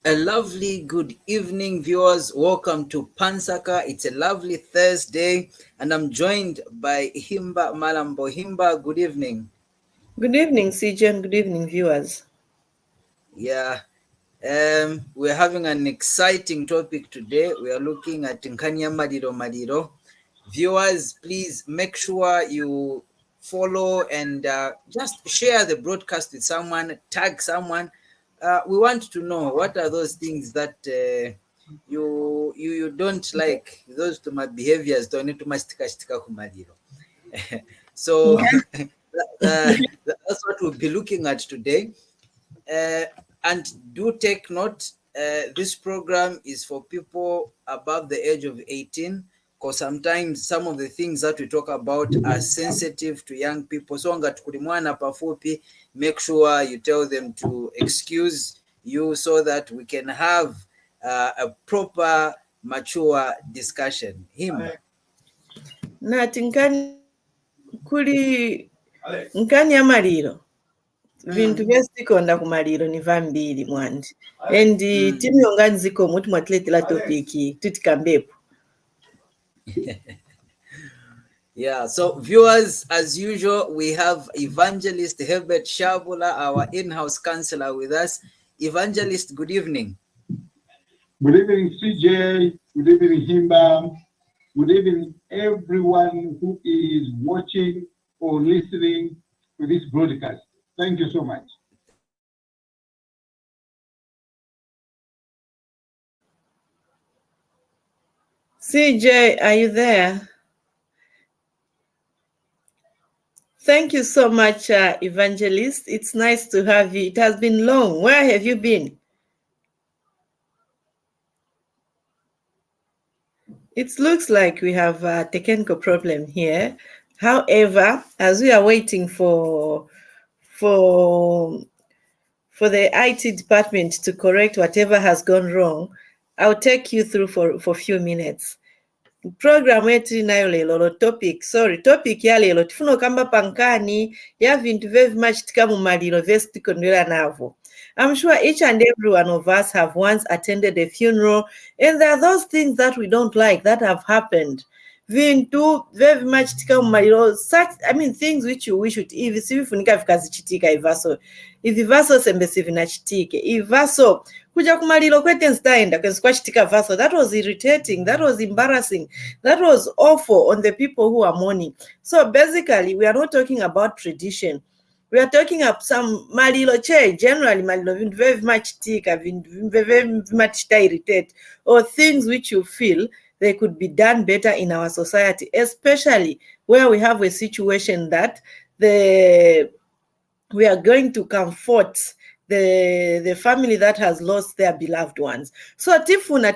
A lovely good evening, viewers. Welcome to PaNsaka. It's a lovely Thursday, and I'm joined by Himba Malambo. Himba, good evening. Good evening, CJ, and good evening, viewers. Yeah, we're having an exciting topic today. We are looking at Nkanya Madiro. Viewers, please make sure you follow and just share the broadcast with someone, tag someone. We want to know what are those things that you don't like, those to my behaviors don't to mastika kumadiro. So that's what we'll be looking at today. And do take note, this program is for people above the age of 18, because sometimes some of the things that we talk about are sensitive to young people. So ngatukulimwana pafupi, make sure you tell them to excuse you so that we can have a proper, mature discussion. Him. Nati nkani ya maliro vintu vyasikonda kumaliro ni vambiri mwandi and timyonga nziko muti mwatiletela topiki tutikambepo. Yeah, so viewers, as usual, we have Evangelist Herbert Shaabula, our in-house counselor, with us. Evangelist, good evening. Good evening, CJ. Good evening, Himba. Good evening, everyone who is watching or listening to this broadcast. Thank you so much. CJ, are you there? Thank you so much, Evangelist. It's nice to have you. It has been long. Where have you been? It looks like we have a technical problem here. However, as we are waiting for the IT department to correct whatever has gone wrong, I'll take you through for a few minutes. Program yetu inayo lelo topic ya lelo tifuna okamba pankani ya vintu very much tikamu maliro vesi tikondwela navo. I'm sure each and every one of us have once attended a funeral, and there are those things that we don't like that have happened. Vintu very much tikamu maliro, things which you wish if sivifunika vikazichitika ivaso sembe sivinachitike ivaso kuja kumalilo kwete nstaenda kwezi kwachitika vaso. That was irritating, that was embarrassing, that was awful on the people who are mourning. So basically, we are not talking about tradition. We are talking about some malilo generally malilo very much tika, very much irritate, or things which you feel they could be done better in our society, especially where we have a situation that we are going to comfort the family that has lost their beloved ones. So tifuna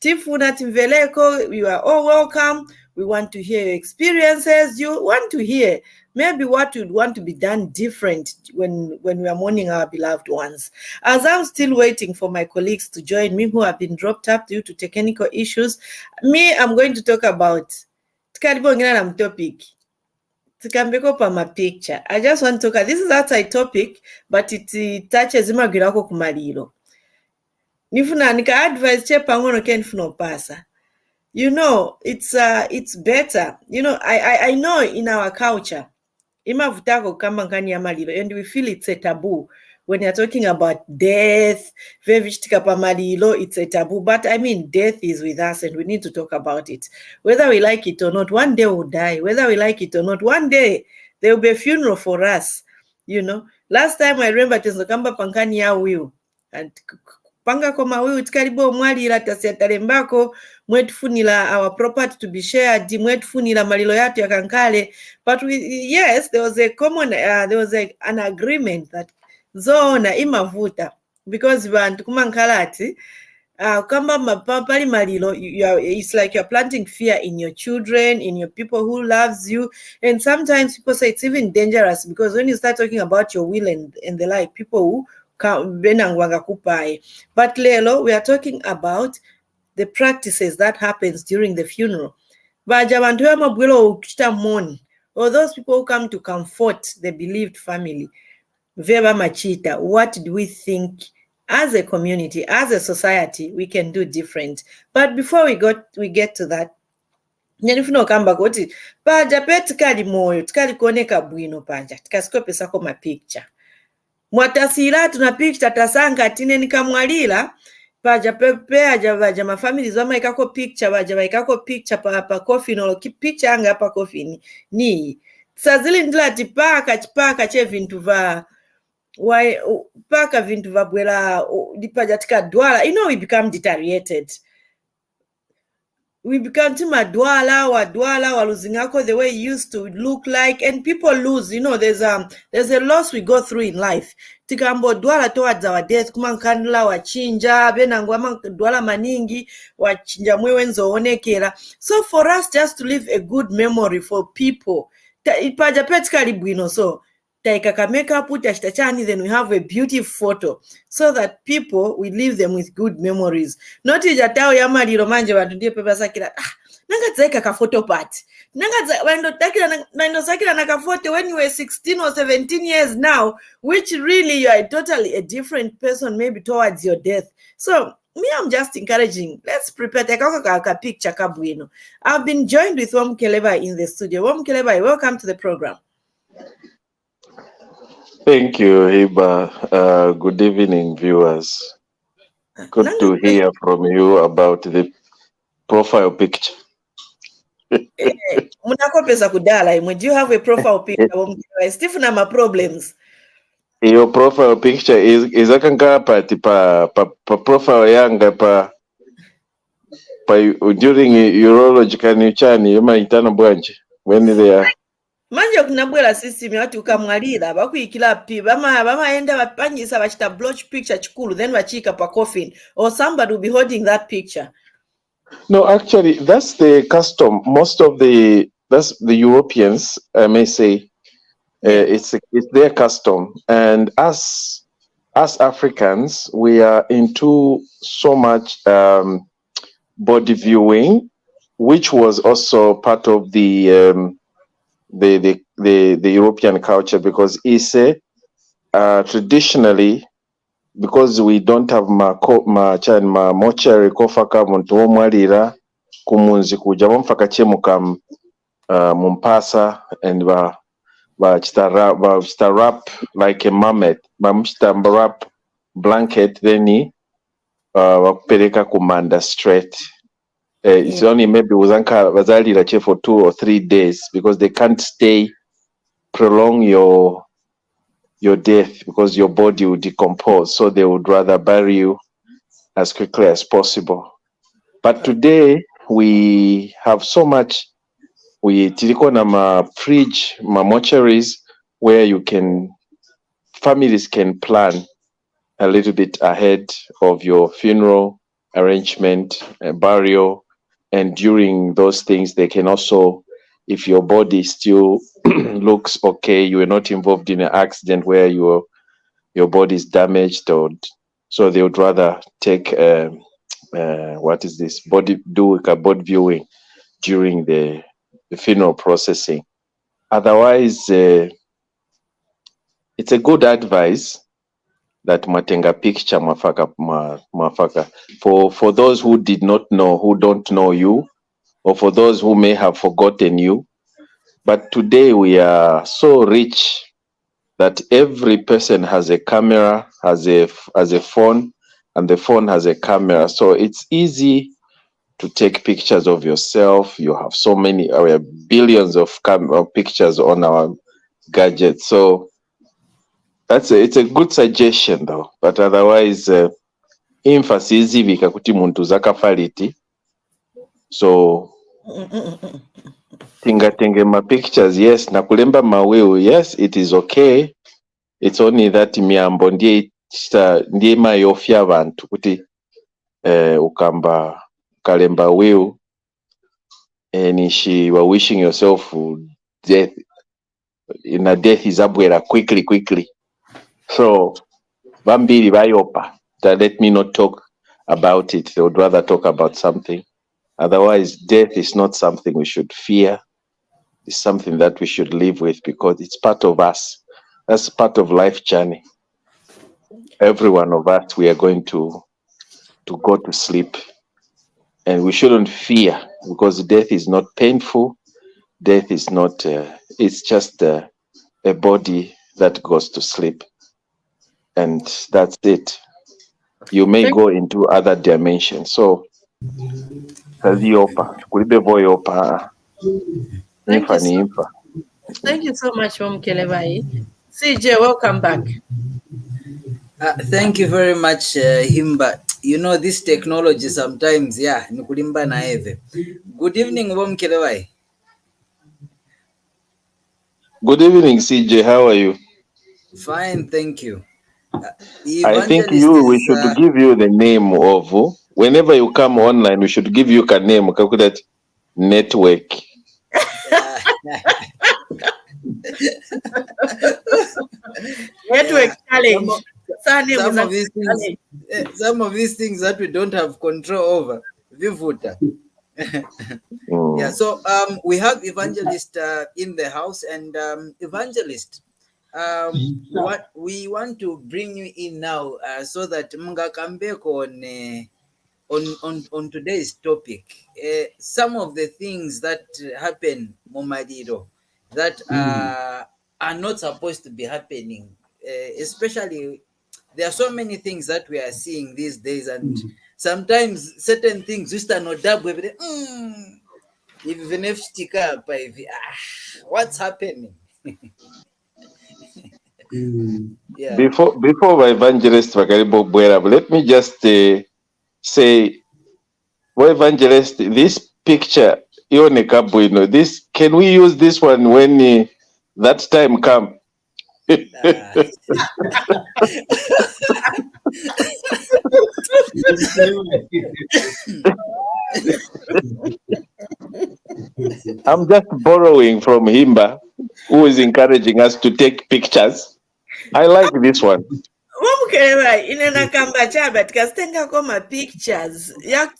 timveleko, you are all welcome. We want to hear your experiences. You want to hear maybe what you'd want to be done different when we are mourning our beloved ones. As I'm still waiting for my colleagues to join me who have been dropped up due to technical issues, I'm going to talk about topic. Picture. I just want to talk. This is outside topic, but it touches imagirako kumalilo. Nifuna nika advise che pangono ken funo pasa. You know, it's better. You know, I know in our culture, imavutako kama ngani ya malilo, and we feel it's a taboo. When you're talking about death, it's a taboo. But I mean, death is with us and we need to talk about it. Whether we like it or not, one day we'll die. Whether we like it or not, one day there will be a funeral for us. You know, last time I remember Tenzokamba Pankani ya wiu. And panga koma wiu tikaribo mwali la tasiatarembako, mwetufunila our property to be shared, mwetufunila malilo yatu ya kankale. But yes, there was a common, there was an agreement that zona imavuta because bantu kumankalati kamba mapapali malilo, it's like you're planting fear in your children, in your people who loves you, and sometimes people say it's even dangerous because when you start talking about your will and the like, people who benangwanga kupai. But lelo we are talking about the practices that happens during the funeral. Baja bantu ya mabwelo ukita mourn, or those people who come to comfort the bereaved family. Veba machita, what do we think as a community, as a society, we can do different? But before we get to that, nyanifuna okamba kuti paja pe tikali moyo tikali kuoneka bwino paja tikasikopesako mapicture mwatasira tuna picture tasanga tine nikamwalira paja pepe aja vaja mafamilies vamaikako picture vaja vaikako picture pa coffin olo picture anga pa coffin ni sazili ndilati chipaka che vintu va paka vintu vabwera dipaja tikadwala, we become deteriorated. We become wadwala waluzingako the way it used to look like, and people lose. There's a loss we go through in life. Tikambo dwala towards our death kumankandla wachinja benangwa dwala maningi wachinja mwewenzo onekera. So for us just to leave a good memory for people, ipaja petikali bwino so taikakameka puta chitachani, then we have a beautiful photo so that people will leave them with good memories. Not ijatao yamaliro manje vantu ndiye pepa sakira nanga tsaika ka photo part nanga wendo takira nando sakira naka photo when you were 16 or 17 years now, which really you are totally a different person maybe towards your death. So me, I'm just encouraging, let's prepare a picture kabwino. I've been joined with Wamkeleba in the studio. Wamkeleba, welcome to the program. Thank you, Himba. Good evening, viewers. Good to hear from you about the profile picture. Do you have a profile picture? Stephen, my problems. Your profile picture is a kangapati pa profile yanga pa during urological nuchani yomaitana bwanje when they are manje kunabwera system yati ukamwalira bakuyikira pi bamaenda bapanyisa bachita blotch picture chikulu then bachika pa coffin, or somebody will be holding that picture. No, actually that's the custom. Most of that's the Europeans, I may say. It's their custom, and us Africans, we are into so much body viewing, which was also part of the European culture, because traditionally, because we don't have mortuary kofaka muntu omwalira kumunzi kuja bamfaka chemuka mumpasa and wrap like a mammoth, wrap blanket, then wakupereka kumanda straight. It's only maybe wazalira for 2 or 3 days, because they can't prolong your death, because your body will decompose, so they would rather bury you as quickly as possible. But today we have so much. We tiliko na fridge, mortuaries, where families can plan a little bit ahead of your funeral arrangement, burial, and during those things they can also, if your body still looks okay, you are not involved in an accident where your body is damaged, so they would rather take body viewing during the funeral processing. Otherwise, it's a good advice that matenga picture mafaka for those who did not know, who don't know you, or for those who may have forgotten you. But today we are so rich that every person has a camera, has a phone, and the phone has a camera, so it's easy to take pictures of yourself. You have so many, billions of pictures on our gadgets. So it's a good suggestion though. But otherwise, emphasis ivika kuti muntu zakafaliti. So tingatenge ma pictures, yes, nakulemba mawewe, yes, it is okay. It's only that miambo ndiye mayofya abantu kuti ukamba kalemba will, and she were wishing yourself death. In a death is abwera quickly. So bambiri bayopa that let me not talk about it. They would rather talk about something. Otherwise, death is not something we should fear. It's something that we should live with, because it's part of us. That's part of life journey. Every one of us, we are going to go to sleep, and we shouldn't fear, because death is not painful. Death is not. It's just a body that goes to sleep, and that's it. You may go into other dimensions. So, Thank you so, thank you so much, Mom Kelebai. CJ, welcome back. Thank you very much, Himba. You know, this technology sometimes, yeah, nikulimba na eve. Good evening, Mom Kelebai. Good evening, CJ. How are you? Fine, thank you. I think we should give you the name of, whenever you come online, we should give you a name, that network. Network challenge. Some of these things that we don't have control over. Vivuta. Yeah, so we have Evangelist in the house, and Evangelist, what we want to bring you in now, so that Munga come back on today's topic. Some of the things that happen, Momadiro, that are not supposed to be happening, especially there are so many things that we are seeing these days, and sometimes certain things just are not double. Even if what's happening? Yeah. Before Evangelist Vakaribo Bwera, let me just say, Evangelist, this picture, this, can we use this one when that time come? I'm just borrowing from Himba, who is encouraging us to take pictures. I like this one. Pictures.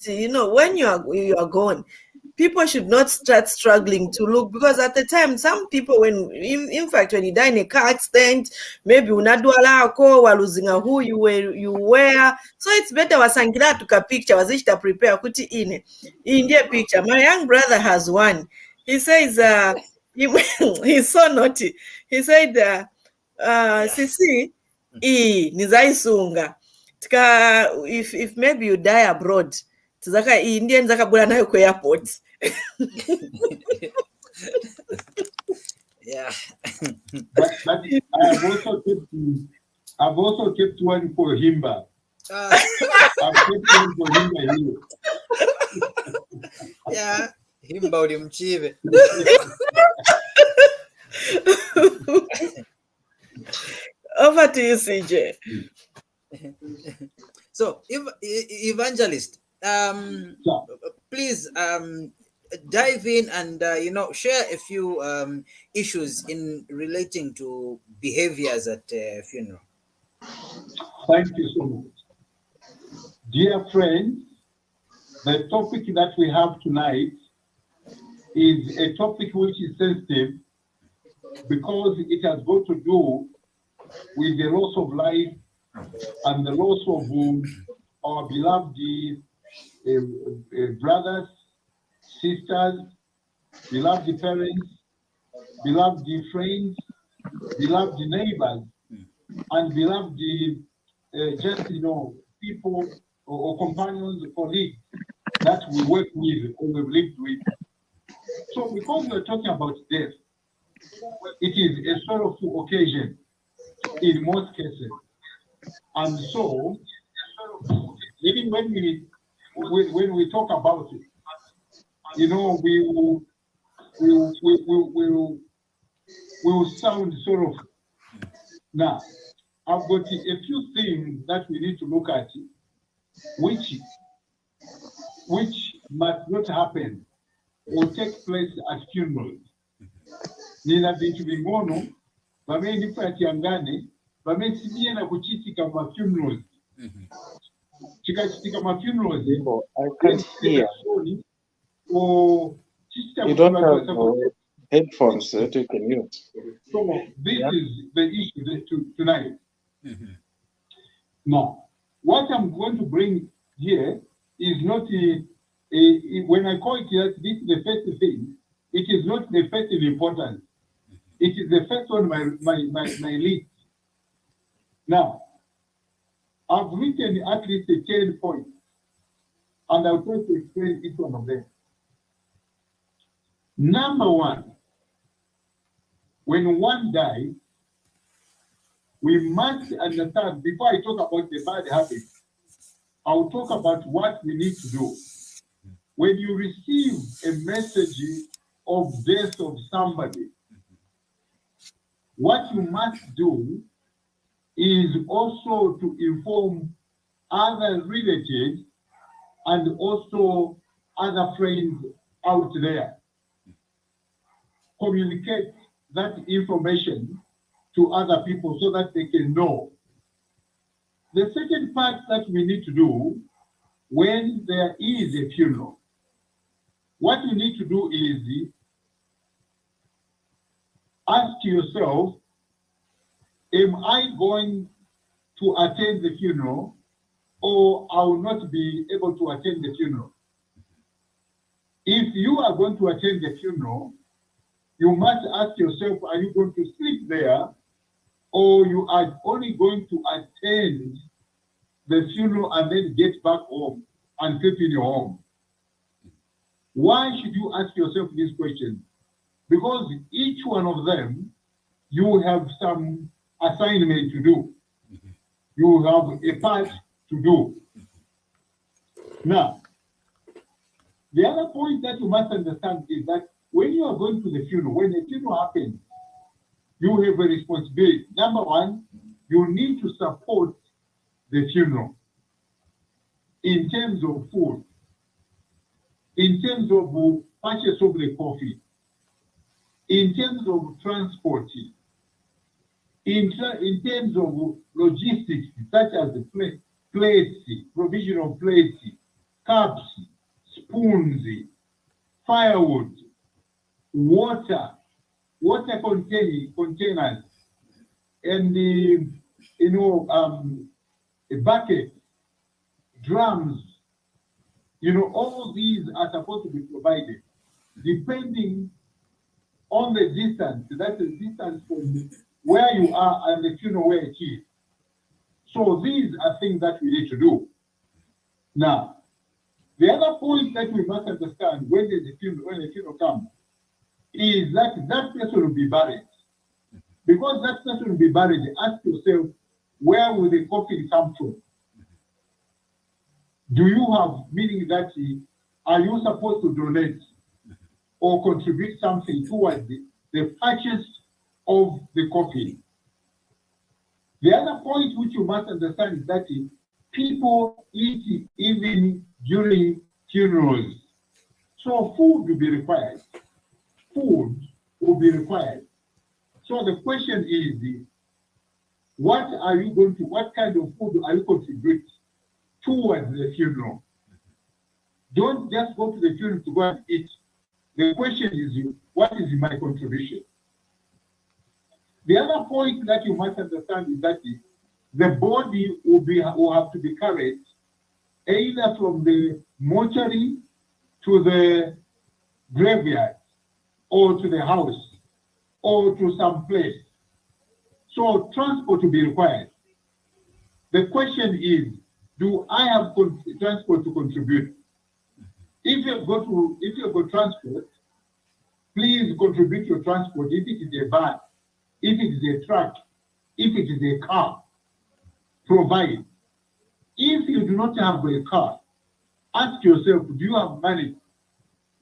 You know, when you are gone, people should not start struggling to look, because at the time, some people, when in fact when you die in a car accident, maybe unadwala ko waluzinga who you were, so it's better wasangira tuka picture wazishita prepare kuti in the picture. My young brother has one. He says he's so naughty. He said Sisi nizaisunga tika if maybe you die abroad tizaka Indian zakabula nayo kwa airport. Yeah. but I've also kept one for Himba. I've kept one for Himba here. Yeah, Himba ulimchive. Over to you, CJ. So, Evangelist, please dive in and share a few issues in relating to behaviors at funeral. Thank you so much. Dear friends, the topic that we have tonight is a topic which is sensitive, because it has got to do with the loss of life and the loss of our beloved brothers, sisters, beloved parents, beloved friends, beloved neighbors, and beloved people or companions, colleagues that we work with or we've lived with. So because we're talking about death, it is a sorrowful occasion in most cases. And so, even when we talk about it, we will sound sorrowful. Now, I've got a few things that we need to look at, which must not happen or take place at funerals. Nina bintu bingono bamenyi kwatiangane bamesibia na kuchitika ma funerals. Chikachitika ma funerals. I can't hear. Or you don't have headphones that you can use. So this is the issue tonight. Mhm. Now, what I'm going to bring here is not when I call it that this is the first thing, it is not the first in importance. It is the first on my list. Now, I've written at least 10 points, and I'll try to explain each one of them. Number one, when one dies, we must understand, before I talk about the bad habits, I'll talk about what we need to do. When you receive a message of death of somebody, what you must do is also to inform other relatives and also other friends out there. Communicate that information to other people so that they can know. The second part that we need to do when there is a funeral, what you need to do is ask yourself, am I going to attend the funeral or I will not be able to attend the funeral? If you are going to attend the funeral, you must ask yourself, are you going to sleep there or you are only going to attend the funeral and then get back home and sleep in your home? Why should you ask yourself this question? Because each one of them, you have some assignment to do. You have a part to do. Now, the other point that you must understand is that when you are going to the funeral, when the funeral happens, you have a responsibility. Number one, you need to support the funeral in terms of food, in terms of purchase of the coffee, in terms of transport, in terms of logistics, such as the plates, provision of plates, cups, spoons, firewood, water containers, and a bucket, drums. All these are supposed to be provided, depending on the distance. That's the distance from where you are and the funeral where it is. So these are things that we need to do. Now, the other point that we must understand when the funeral comes is that that person will be buried. Because that person will be buried, ask yourself, where will the coffin come from? Do you have, meaning that, are you supposed to donate or contribute something towards the purchase of the coffin? The other point which you must understand is that people eat even during funerals. So food will be required. Food will be required. So the question is, what kind of food are you contributing towards the funeral? Don't just go to the funeral to go and eat. The question is, what is my contribution? The other point that you must understand is that the body will have to be carried either from the mortuary to the graveyard or to the house or to some place. So transport will be required. The question is, do I have transport to contribute? If you've got transport, please contribute your transport. If it is a van, if it is a truck, if it is a car, provide. If you do not have a car, ask yourself, do you have money?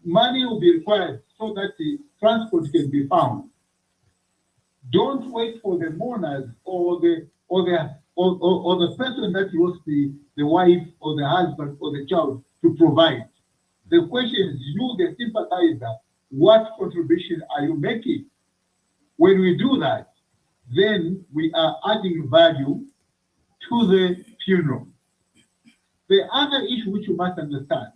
Money will be required so that the transport can be found. Don't wait for the mourners or the person that lost the wife or the husband or the child to provide. The question is, you, the sympathizer, what contribution are you making? When we do that, then we are adding value to the funeral. The other issue which you must understand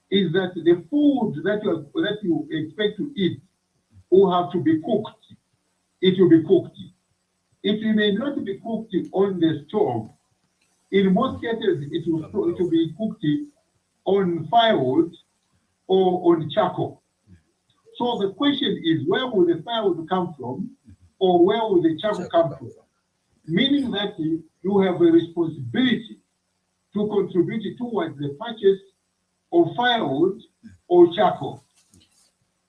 is that the food that you expect to eat will have to be cooked. It will be cooked. It may not be cooked on the stove. In most cases, it will be cooked on firewood or on charcoal. So the question is, where will the firewood come from, or where will the charcoal come from? Meaning that you have a responsibility to contribute towards the purchase of firewood or charcoal.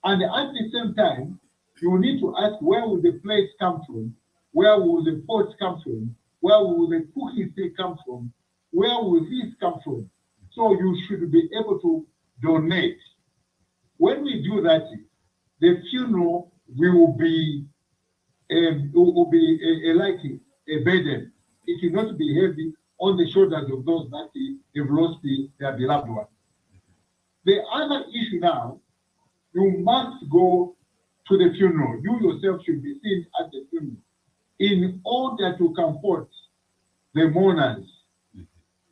And at the same time, you need to ask, where will the plates come from? Where will the pots come from? Where will the cooking stick come from? Where will this come from? So you should be able to donate. When we do that, the funeral will be like a burden. It will not be heavy on the shoulders of those that have lost their beloved one. The other issue now, you must go to the funeral. You yourself should be seen at the funeral in order to comfort the mourners,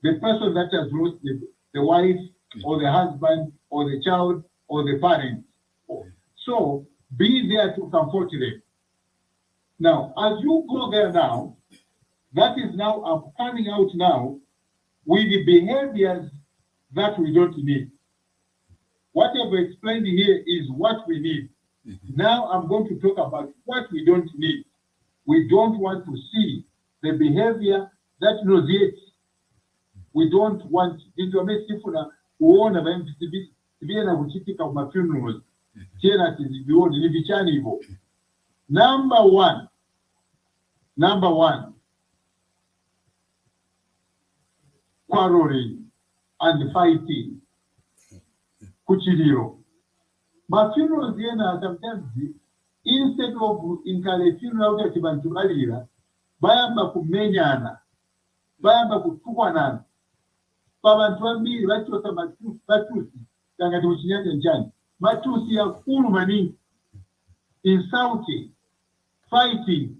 the person that has lost the wife or the husband or the child or the parents. So be there to comfort them. Now, as you go there now, that is now coming out now with the behaviors that we don't need. What I've explained here is what we need. Now I'm going to talk about what we don't need. We don't want to see the behavior that nauseates. We don't want kuona viena kuchitika kwa funerals tena tizivione ni vichani hivyo. Number one, quarreling and fighting. Kuchiliro. But funerals sometimes, instead of a funeral that bantu balira, bayamba kumenyana, bayamba kutukwanana. Babantu babiri bachosa matusi, tangati muchinyanja njani. Matusi ya kulu maningi, insulting, fighting,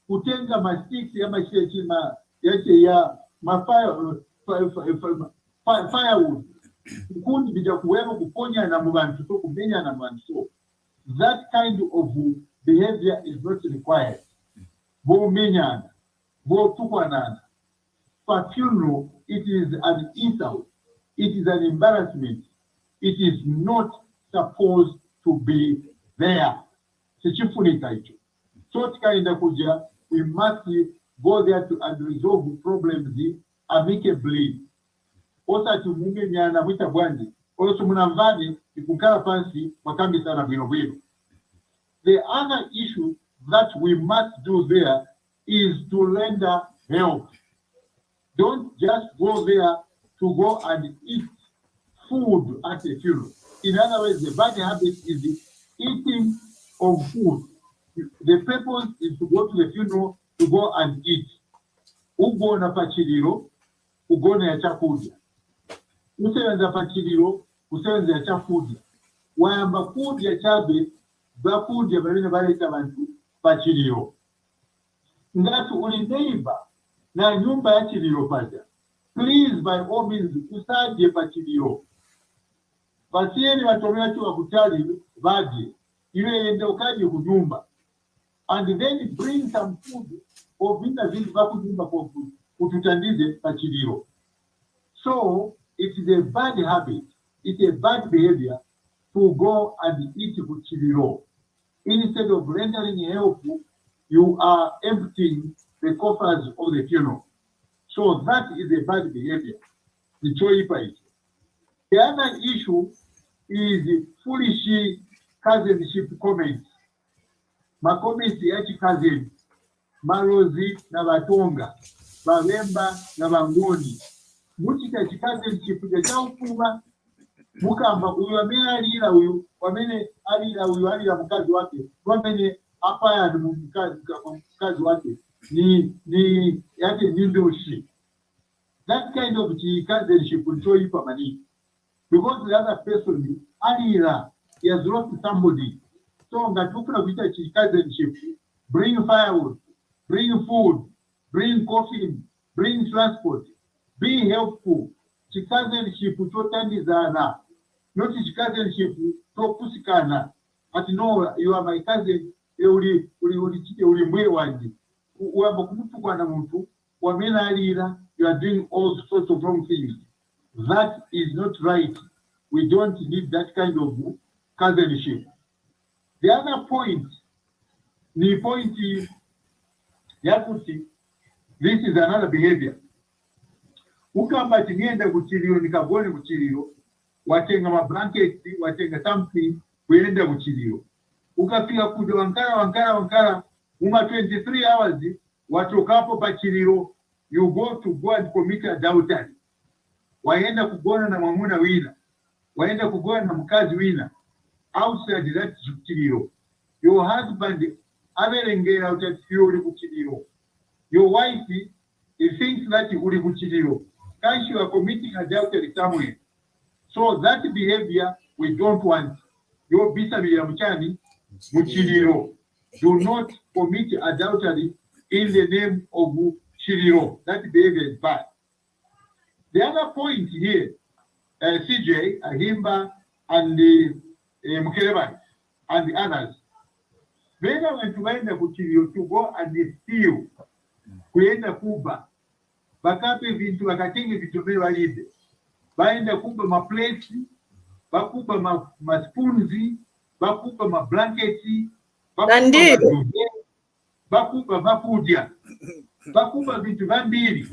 kutenga masticks ya mashechima yache ya firewood. Kukundi bija kuwemo kuponya na mubantu so kumenya na mubantu so. That kind of behavior is not required. Bo menyana, bo tukwanana. For funeral, it is an insult. It is an embarrassment. It is not supposed to be there. So we must go there and resolve problems amicably. Osa tumunge nyana wita bwandi. Oso munamvani ikukala pansi wakambi sana vino. The other issue that we must do there is to render help. Don't just go there to go and eat food at a funeral. In other words, the bad habit is the eating of food. The purpose is to go to the funeral to go and eat. Ugo na pachiliro, ugo na ya chakudya. Usewenza pachiliro, usewenza ya chakudya. Wayamba kudya chabe, bakudya balina baleta bantu pachiliro. Ngatu uli neighbor na nyumba ya chiliro paja. Please, by all means, usadye pachiliro. Basieni watomea chuwa kutali baje. Iwe yende ukaji kunyumba. And then bring some food or vinda vindu vakujumba kwa kututandize pachiliro. So, it is a bad habit, it's a bad behavior to go and eat kuchiliro. Instead of rendering help, you are emptying the coffers of the funeral. So that is a bad behavior. The other issue is foolish cousinship comments. Makomisi yachi cousin, Marozi na Batonga, Bavemba na Bangoni. Muchika cousinship ya chaufuma, mukamba uyu amene alira uyu, wamene alira uyu alira mkazi wake, wamene apaya ni mkazi wake, ni yake nindoshi. That kind of cousinship will show you money. Because the other person, alira, he has lost somebody. So, ngatukuna vita cousinship, bring firewood, bring food, bring coffee, bring transport, be helpful. Cousinship to tandizana, not cousinship to pusikana. ati no, you are my cousin, uli mbwe wanje. Uwamba kumutukwa na muntu, wamena alira, you are doing all sorts of wrong things. That is not right. We don't need that kind of cousinship. The other point, the point is, yakuti, this is another behavior. Ukamba tinienda kuchiliro, nikabone kuchiliro, watenga mablanketi, watenga something, kuenda kuchiliro. Ukafika kuja wankara, uma 23 hours, watokapo pachiliro, you go and commit adultery. Waenda kugona na mwamuna wina, waenda kugona na mkazi wina, outside that kuchiliro. Your husband, averengera utati uli kuchiliro. Your wife, he thinks that uli kuchiliro. Because you are committing adultery somewhere. So that behavior we don't want. Your bisabira mchani muchiliro. Do not commit adultery in the name of chiliro. That behavior is bad. The other point here, CJ, Himba, and Mukeleba, and the others, they went to find the kuchiliro to go and steal, kuenda kuba. Bakape vintu bakatenge vitu vile walide. Baenda kuba mapleti, bakuba maspoonzi, bakuba mablanketi, bakuba mafudia, bakuba vitu vambili.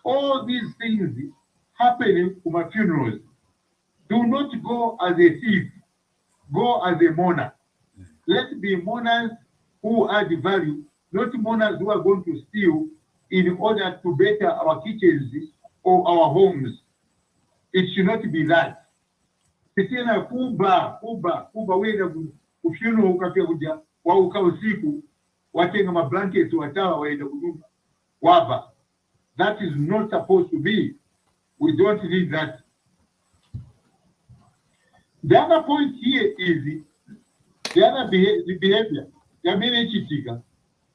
All these things happen to my funerals. Do not go as a thief. Go as a mourner. Let's be mourners who add value, not mourners who are going to steal in order to better our kitchens or our homes. It should not be that. Kitena kuba wenda kufuneral ukafia kuja wa usiku watenga mablankets watawa waenda kunyumba waba. That is not supposed to be. We don't need that. The other point here is the behavior. Yamene chitika.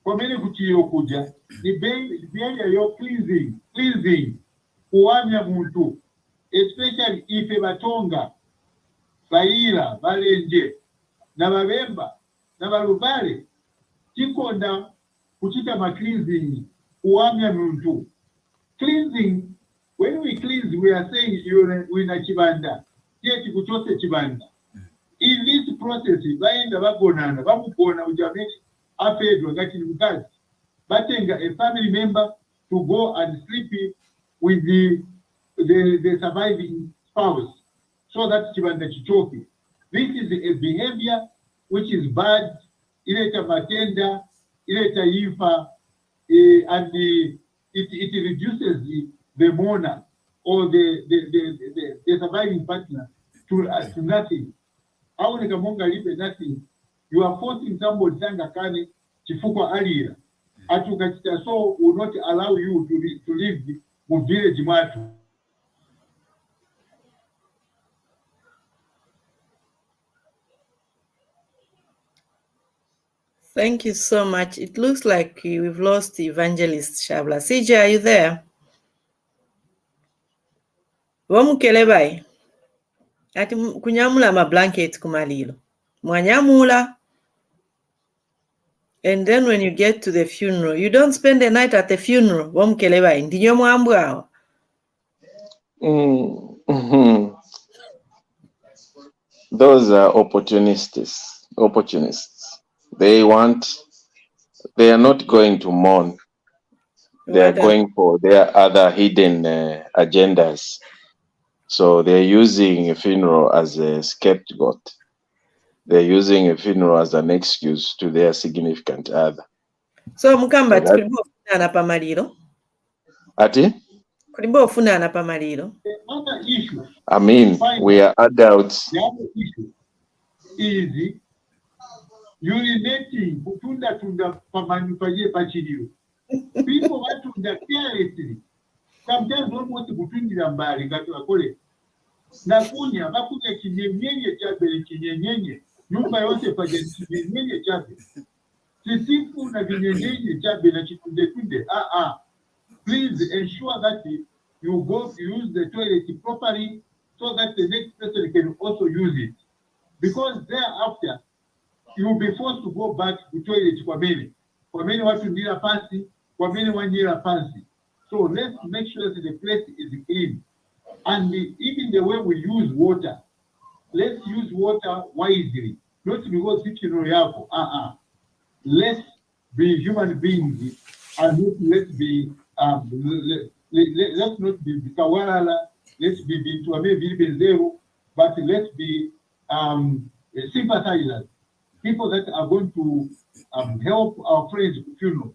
Kwa mene kuchio kuja. The behavior yo cleansing. Kuwamya muntu. Especially ife batonga, baira, balenje, na babemba, na balubale. Chikonda kuchita ma cleansing. Kuwamya muntu. Cleansing, when we cleanse, we are saying we na chibanda. Yeti kuchose chibanda. In this process, baenda bagonana, bamukona ujameni afedwa ngati mkazi. Batenga a family member to go and sleep with the surviving spouse, so that chibanda chichoki. This is a behavior which is bad. Ileta matenda, ileta ifa, and it reduces the mourner or the surviving partner to nothing. Aone kamonga lipe nothing. You are forcing somebody sanga kane chifuko alira. Atukachita so will not allow you to live mu village mwatu. Thank you so much. It looks like we've lost Evangelist Shaabula. CJ, are you there? Wamukelebai. Ati kunyamula ma blanket kumalilo. Mwanyamula. And then when you get to the funeral, you don't spend the night at the funeral. Wamukelebai. Ndinyo mwambu hao. Those are opportunists. They are not going to mourn. They are going for their other hidden agendas. So they're using a funeral as a scapegoat. They're using a funeral as an excuse to their significant other. So mukamba kulimbo funana pamaliro. Ati? Kulimbo funana pamaliro. Another issue. I mean, we are adults. The other issue is urinating tunda pamanupaje pachiliro. People want to carelessly. Sometimes almost kutundira mbali ngati wakole. Nakunya bakunya kinyenyenye chabe kinyenyenye. Nyumba yose paje kinyenyenye chabe. Sisifu na kinyenyenye chabe na chikunde. Please ensure that you go use the toilet properly so that the next person can also use it. Because thereafter, you will be forced to go back to toilet for many want to need a fancy, for many 1 year a fancy. So let's make sure that the place is clean. And even the way we use water, let's use water wisely. Not because it's let's be human beings and let's be let's not be Kawala, let's be zero, but let's be sympathizers, people that are going to help our friends funeral.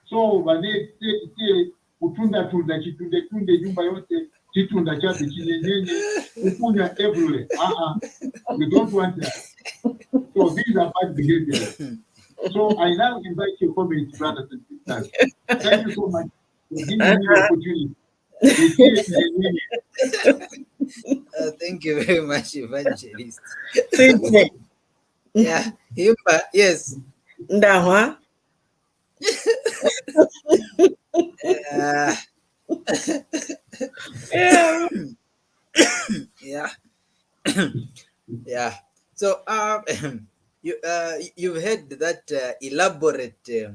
So when they say kutunda chitunde nyumba yote chitunda chake chinyenyenye kukunya everywhere. We don't want that. So these are bad behaviors. So I now invite your comments, brothers and sisters. Thank you so much for giving me the opportunity. Thank you very much, Evangelist. CJ. Yeah, Himba, yes. Ndahwa. Yeah. Yeah. So you've heard that elaborate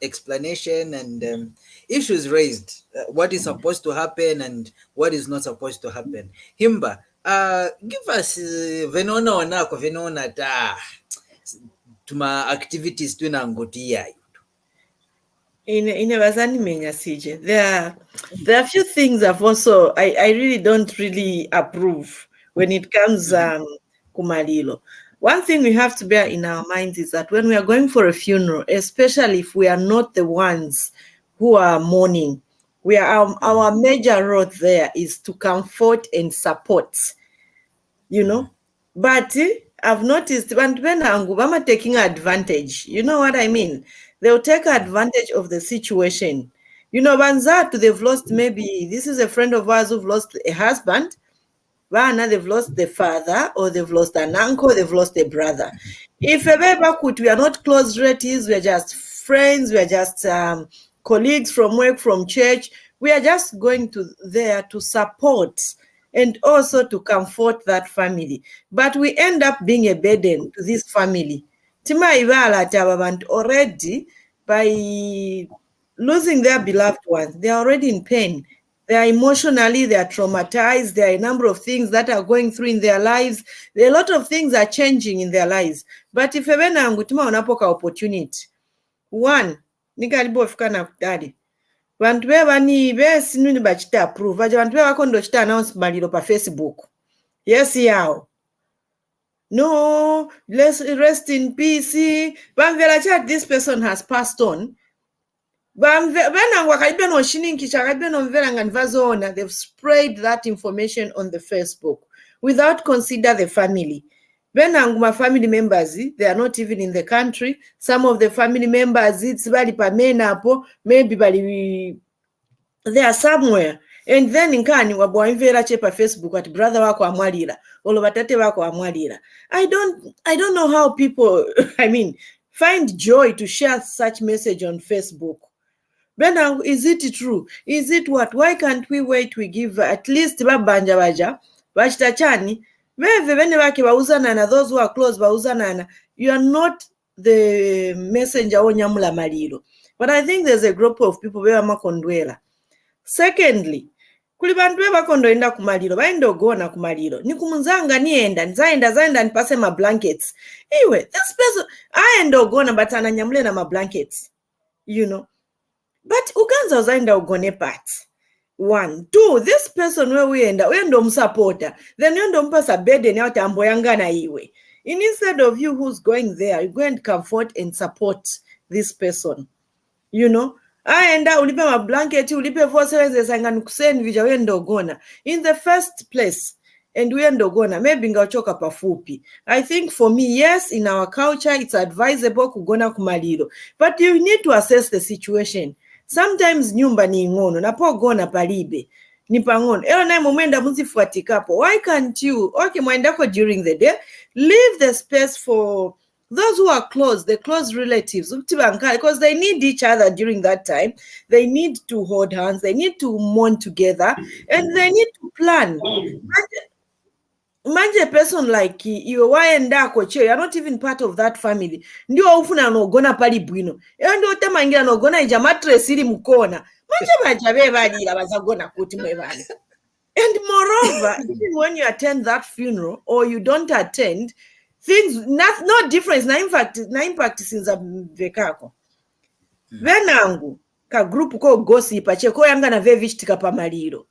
explanation and issues raised, what is supposed to happen and what is not supposed to happen. Himba, give us venona onako venona ta tuma activities twinangotia. In Bazanimenya CJ, there are a few things I've also I really don't really approve when it comes kumalilo. One thing we have to bear in our minds is that when we are going for a funeral, especially if we are not the ones who are mourning, we are our major role there is to comfort and support, you know. But I've noticed when Angubama taking advantage, you know what I mean? They'll take advantage of the situation. You know, Banzatu, they've lost, maybe this is a friend of ours who've lost a husband. Vana, they've lost the father, or they've lost an uncle, they've lost a brother. If we are not close relatives, we are just friends, we are just colleagues from work, from church, we are just going to there to support and also to comfort that family. But we end up being a burden to this family. Already, by losing their beloved ones, they are already in pain. They are emotionally, they are traumatized. There are a number of things that are going through in their lives. A lot of things are changing in their lives. But if Ebenangutima unapoka opportunity, one, nikalibofuka na kutali. Vantu vevani besi nuni bachita approve. Vaja vantu vevakondo chita announce malilo pa Facebook. Yes, yao. No, let's rest in peace. Bamvela chat, this person has passed on. They've sprayed that information on the Facebook without consider the family. My family members, they are not even in the country. Some of the family members, maybe they are somewhere. And then in Kani wabuamvera chepa Facebook at brother wako amwalira, olobatate wako amwalira. I don't know how people find joy to share such message on Facebook. Bena, is it true? Is it what? Why can't we wait? We give at least babanja baja, bachitachani. Meve bene wake bauzanana, those who are close bauzanana. You are not the messenger onyamula malilo. But I think there's a group of people where makondwela. Secondly, kuli bantu bakondoenda kumalilo, baendo gona kumalilo. Nikumunzanga nienda, nzaenda nipase ma blankets. Anyway, this person aendo gona but ananyamule na ma blankets. You know. But ukanza uzaenda ugone parts. 1, 2, this person where we enda umsupporter, then you don't pass a burden out amboyangana iwe. Instead of you who's going there, you go and comfort and support this person. You know, aenda ulipe ma blanket, ulipe voices angani kuseni vija wendo gona. In the first place, and we endogona maybe ngachoka pafupi. I think for me, yes, in our culture it's advisable kugona kumalilo, but you need to assess the situation. Sometimes nyumba ni ngono napo gona palibe ni pangono elo naye mumenda muzifuatikapo. Why can't you mwendako during the day, leave the space for those who are close, the close relatives, because they need each other during that time. They need to hold hands, they need to mourn together, and they need to plan. Manje a person like you waenda koche, you're not even part of that family. Ndio ufuna nogona pali bwino. Ndio utamangira nogona ija mattress iri mukona. Manje bajabe balira bazagona kuti mwebana. And moreover, even when you attend that funeral or you don't attend, things no difference na impact since vekako. Venangu ka group ko gossip cheko yanga na vevichitika pamaliro.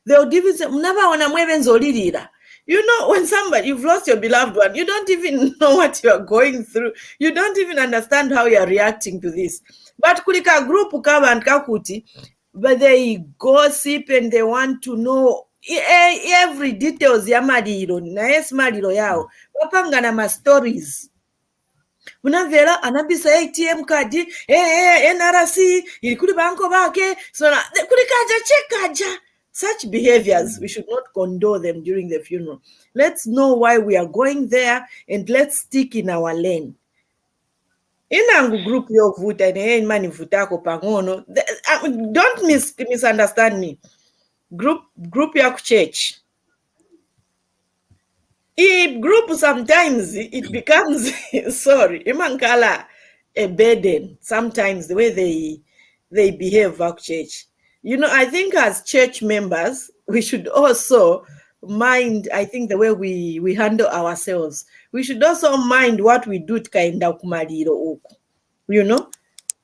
They'll give you mnabaona mwebenzolirira. You know, when you've lost your beloved one, you don't even know what you are going through. You don't even understand how you are reacting to this. But kulika group kama and kakuti, but they gossip and they want to know every details ya maliro, na yes maliro yao. Wapanga na ma stories. Unavela anabisa ATM card, NRC, ilikuli banko bake, so kulikaja chekaja. Such behaviors, we should not condone them during the funeral. Let's know why we are going there and let's stick in our lane. Inangu group yo vuta ne mani vutako pangono. Don't misunderstand me. Group ya church. Group sometimes it becomes sorry, imankala a burden sometimes the way they behave at church. You know, I think as church members, we should also mind, I think, the way we handle ourselves. We should also mind what we do to kaenda kumaliro, you know.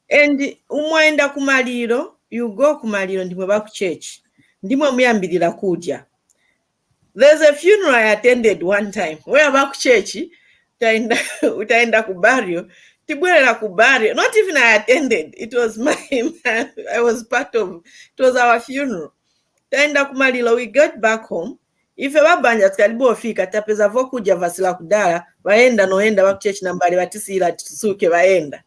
And umwaenda kumaliro, you go kumaliro ndimwe baku church. Ndimwe muyambirira kuja. There's a funeral I attended one time. Where baku church, utaenda kubario. Tibwela kubario. Not even I attended. It was I was part of, it was our funeral. Taenda kumalilo, we got back home. Ife babanja tukalibu ofika, tapeza voku javasila kudala, waenda noenda baku church nambali, watisila tusuke waenda.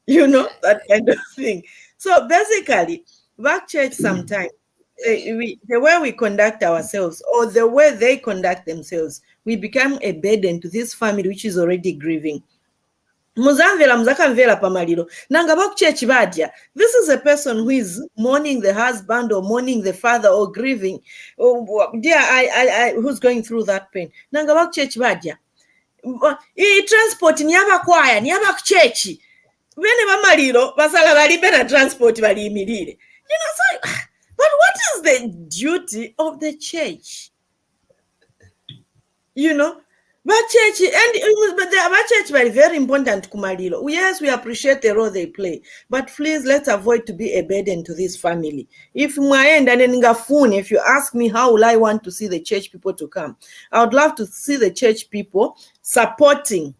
You know, that kind of thing. So basically, back church sometimes, the way we conduct ourselves or the way they conduct themselves, we become a burden to this family which is already grieving. Muzakamvela pamaliro. Nanga baku church badya. This is a person who is mourning the husband or mourning the father or grieving. Who's going through that pain. Nanga baku church badya. Transport nyaba kwaya, nyaba ku church. Bene bamaliro basala bali bena transport bali imirire. You know, so, but what is the duty of the church? You know, but church church very, very important kumalilo. Yes, we appreciate the role they play, but please let's avoid to be a burden to this family. If you ask me how will I want to see the church people to come, I would love to see the church people supporting.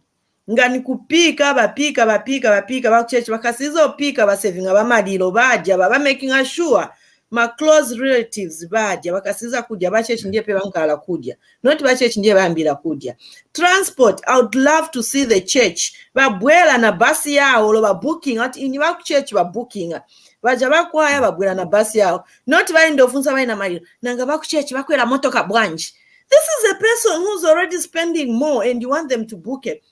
Ngani kupika bapika ba church bakasizo pika basevinga bamalilo baja baba making sure my close relatives baja bakasiza kuja ba church ndiye pe bankala kuja, not ba church ndiye bambira kuja. Transport, I would love to see the church babwela na basi yao lo ba booking at in ba church ba booking baja bakwaya babwela na basi yao, not ba ndofunza ba ina malilo nanga ba church bakwela motoka branch. This is a person who's already spending more and you want them to book it.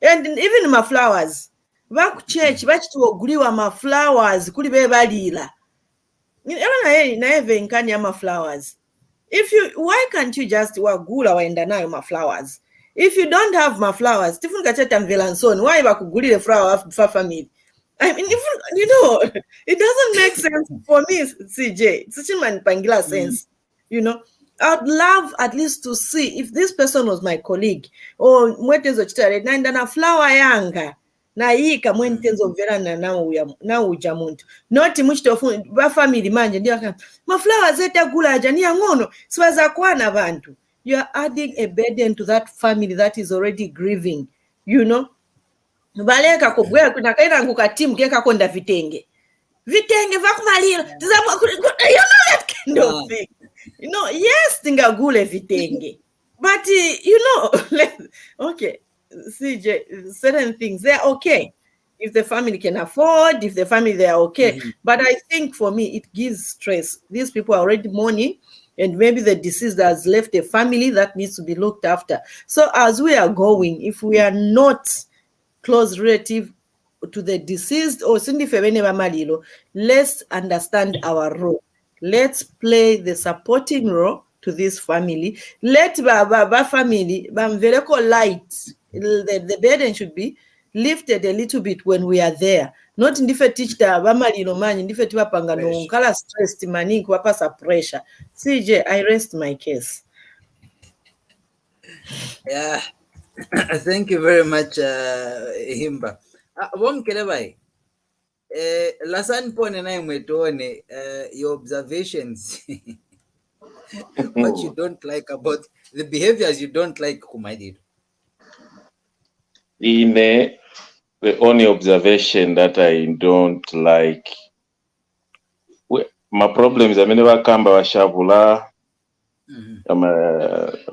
And even my flowers baku church bachituoguliwa ma flowers kuli bebalira. Na even nkani ama flowers. Why can't you just wagula waenda nayo ma flowers? If you don't have my flowers, tifuna cheta mvelansoni, why bakugulile flower for family? I mean, you know, it doesn't make sense for me, CJ. It's pangila sense, you know. I'd love at least to see if this person was my colleague or mwetezo chitare naenda na flower yanga na yika mwentezo vera na ujamuntu not muchitofu ba family manje ndio kama ma flowers zeta gula ajani ngono siwaza kwana bantu. You are adding a burden to that family that is already grieving, you know. Baleka kubwela kuna kaira nguka team keka konda vitenge vakumalira you know that kind of thing. You know, yes, tingagule vitenge. But, you know, okay, CJ, certain things, they're okay. If the family can afford, if the family, they're okay. But I think for me, it gives stress. These people are already mourning, and maybe the deceased has left a family that needs to be looked after. So as we are going, if we are not close relative to the deceased, or let's understand our role. Let's play the supporting role to this family. Let ba family bamveleko light. The burden should be lifted a little bit when we are there. Not ndife teach the bamalino manyi ndife tibapanga no nkala stressed mani kubapasa pressure. CJ, I rest my case. Yeah. Thank you very much, Himba. Womkelebai. Lasan pone na mwetuone your observations. What you don't like about the behaviors you don't like kumadiro. The only observation that I don't like, my problems amene bakamba ba Shaabula,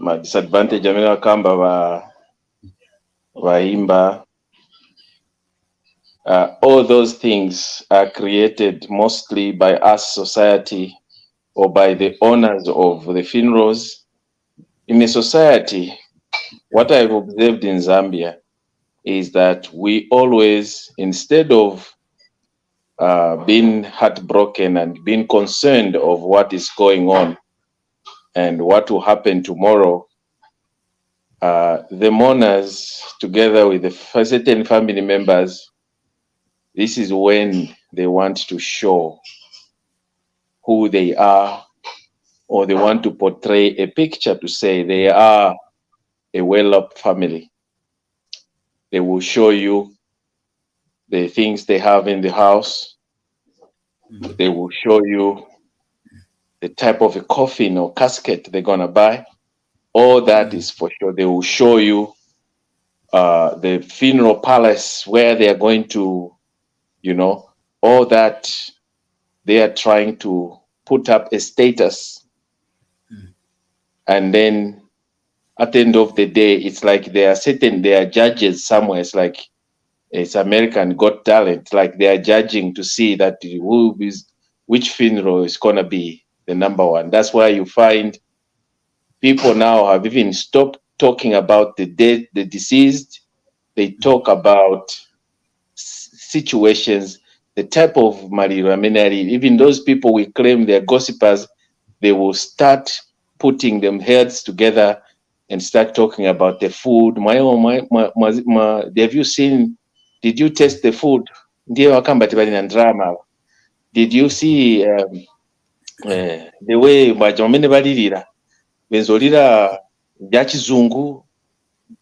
my disadvantage amene bakamba ba Himba, all those things are created mostly by us society or by the owners of the funerals. In a society, what I've observed in Zambia is that we always, instead of being heartbroken and being concerned of what is going on and what will happen tomorrow, the mourners, together with the certain family members, this is when they want to show who they are, or they want to portray a picture to say they are a well-off family. They will show you the things they have in the house. They will show you the type of a coffin or casket they're gonna buy. All that is for sure. They will show you the funeral palace where they are going to, all that. They are trying to put up a status. And then at the end of the day, it's like they are judges somewhere. It's like it's American Got Talent. Like they are judging to see that which funeral is gonna be the number one. That's why you find people now have even stopped talking about the dead, the deceased. They talk about situations, the type of Mariramena. Even those people we claim they're gossipers, they will start putting them heads together and start talking about the food. Have you seen? Did you taste the food? Did you see the way bajomene balirira? Benzolira bya kizungu.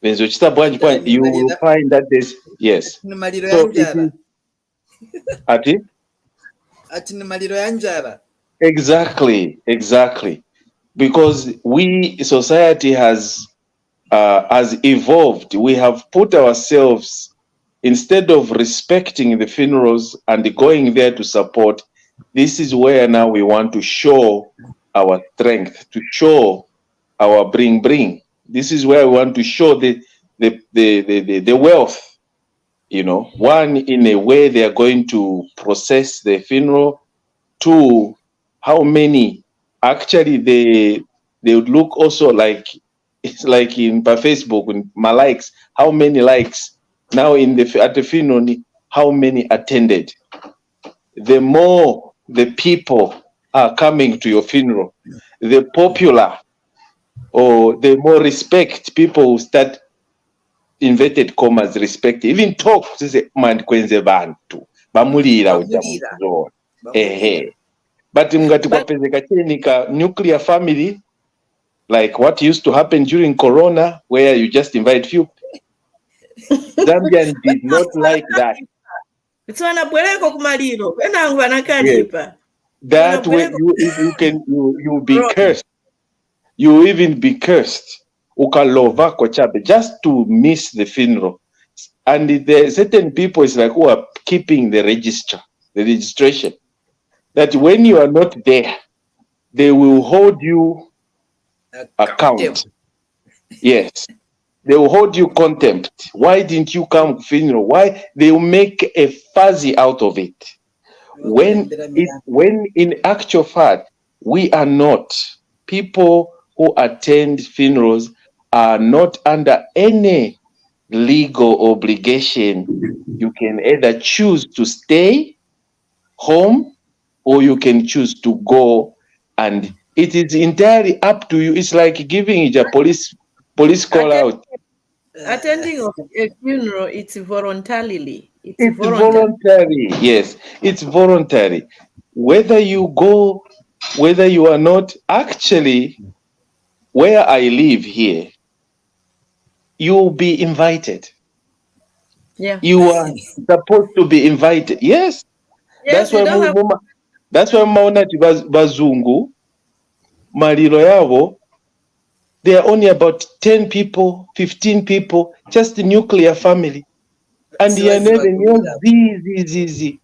Benzochita bwanji bwanji. You will find that there's yes. So it is. Ati? Ati ni maliro ya njala. Exactly. Because society has evolved. We have put ourselves, instead of respecting the funerals and going there to support, this is where now we want to show our strength, to show our bring. This is where we want to show the wealth. One, in a way they are going to process the funeral. Two, how many actually they would look also like it's like in Facebook in my likes, how many likes now at the funeral, how many attended. The more the people are coming to your funeral, the popular or the more respect people will start, inverted commas, respect, even talk to say man kwenze bantu bamulira ujamuzo but ngati kwapezeka cheni ka nuclear family like what used to happen during Corona where you just invite few. Zambian did not like that. It's one bwereko kumaliro enangu anakalipa. That way you be cursed. You even be cursed. Ukalova kochabe just to miss the funeral. And there certain people is like who are keeping the registration. That when you are not there, they will hold you account. Yes. They will hold you contempt. Why didn't you come to funeral? Why? They will make a fuzzy out of it. When in actual fact, we are not. People who attend funerals are not under any legal obligation. You can either choose to stay home or you can choose to go and It is entirely up to you. It's like giving a police call out. Attending of a funeral, it's voluntarily. It's voluntary. Yes, it's voluntary. Whether you go, whether you are not, actually, where I live here, you'll be invited. Yeah. You are supposed to be invited. Yes. Yes, That's why maona bazungu malilo yabo, they are only about 10 people, 15 people, just the nuclear family. And zizi.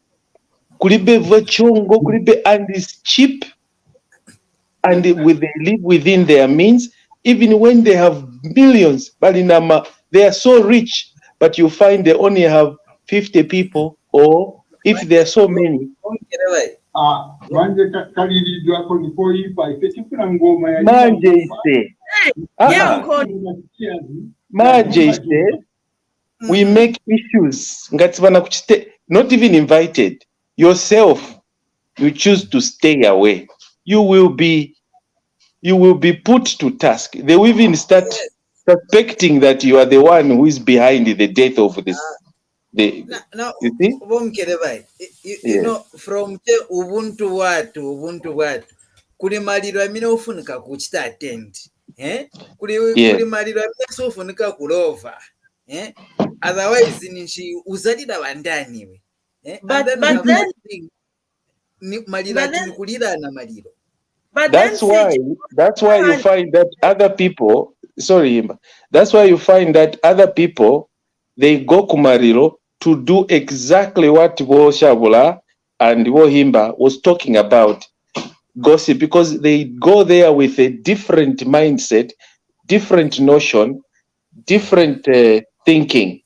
Kulibe vachongo, kulibe, and it's cheap. And they live within their means, even when they have millions. But they are so rich, but you find they only have 50 people, or if there are so many. We make issues. Not even invited. Yourself, you choose to stay away. You will be put to task. They will even start suspecting that you are the one who is behind the death of this. Now, you see? You know, from Ubuntu what kuli maliro amina ufunika kuchita attend. Kuli maliro amina so ufunika kulova. Otherwise ninchi uzalira bandani we. But then maliro atinikulira na maliro. That's why you find that other people, that's why you find that other people, they go kumariro to do exactly what Shaabula and Himba was talking about, gossip, because they go there with a different mindset, different notion, different thinking.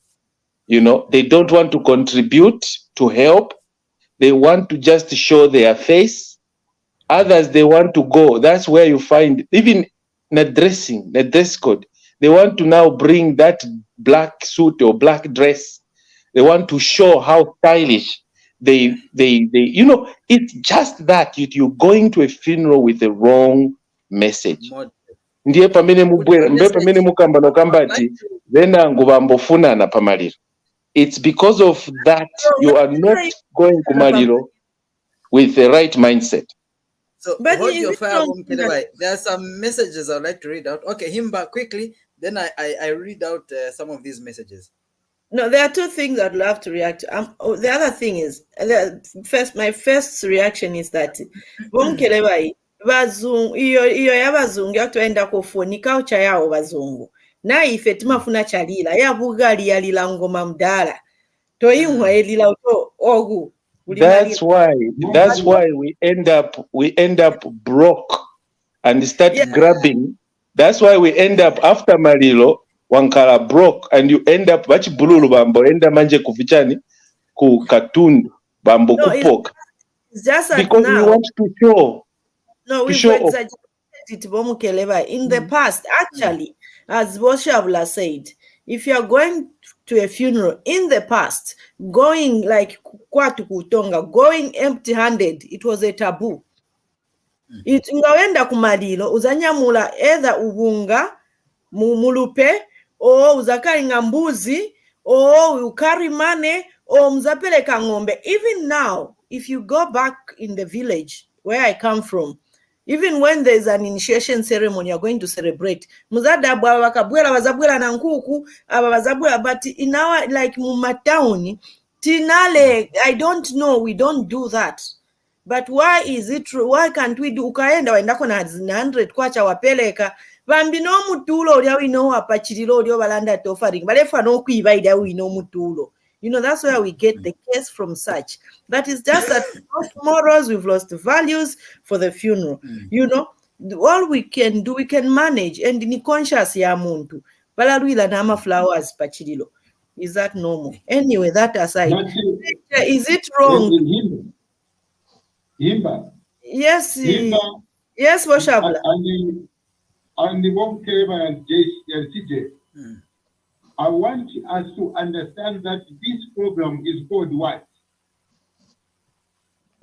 You know, they don't want to contribute to help. They want to just show their face. Others, they want to go. That's where you find, even the dress code. They want to now bring that black suit or black dress. They want to show how stylish they you know, it's just that you're going to a funeral with the wrong message. Ndiye pamene mukamba nokamba ati vena ngubambofunana pamaliro. It's because of that you are not going kumaliro with the right mindset. So hold your fire. There are some messages I'd like to read out. Okay, Himba, quickly. Then I read out some of these messages. No, there are two things I'd love to react to. The other thing is, my first reaction is that bazungu iyo y'abazungu yatwenda kufuni culture yawo bazungu na ife timafuna chalila yabugali yalila ngoma mdala toyinwa elila ogu. That's why we end up broke and start grabbing. That's why we end up after Malilo wankala broke, and you end up bachibululu bambo enda manje kufichani ku katundu bambo kupoka. It's just that because now, we want to show. No, we've exaggerated it. In the past, actually, as Shaabula said, if you are going to a funeral in the past, going like Kwatu Kutonga, going empty-handed, it was a taboo. It ngawenda kumalilo uzanyamula either ubunga mulupe or uzakaringa mbuzi or you carry money or mzapeleka ngombe. Even now, if you go back in the village where I come from, even when there's an initiation ceremony, you're going to celebrate. Muzadabwa wakabwela wazabwela na nkuku, wazabwela, but in our, like mumatauni, tinale, I don't know, we don't do that. But why is it true? Why can't we do? Ukaenda waendako na 100 kwacha wapeleka. Bambino mutulo ulia wino wapachirilo ulia walanda tofaring. Balefa no kuivaida wino mutulo. You know, that's where we get the case from such. That is just that we've lost morals, we've lost values for the funeral. You know, all we can do, we can manage. And ni conscious ya muntu. Balaruila nama flowers pachirilo. Is that normal? Anyway, that aside. Is it wrong? Himba. Yes. Himba. Yes, Shaabula. And the one and CJ. I want us to understand that this program is called what?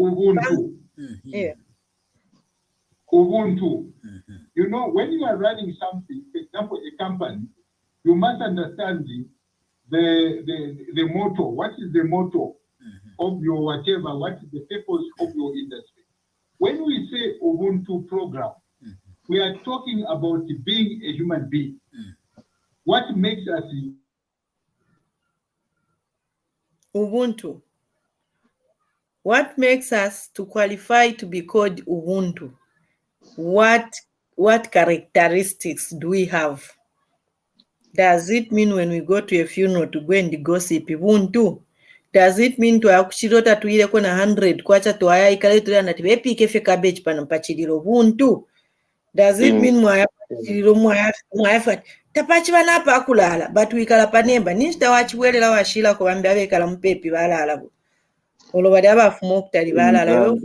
Ubuntu. Yeah. Ubuntu. You know, when you are running something, for example, a company, you must understand the motto. What is the motto of your whatever? What is the purpose of your industry? When we say Ubuntu program, we are talking about being a human being. What makes us Ubuntu. What makes us to qualify to be called Ubuntu? What characteristics do we have? Does it mean when we go to a funeral to go and gossip Ubuntu? Does it mean to akuchirota tuile kuna 100 kwacha tuaya ikale tuya nati epike fe cabbage pano pachiriro Ubuntu? Does it mean mwaya tapachi vanapa akulala but wikala panemba ninchita wachiwelela washila ko bambe abekala mupepi balala bo olo bali abafuma okutali balala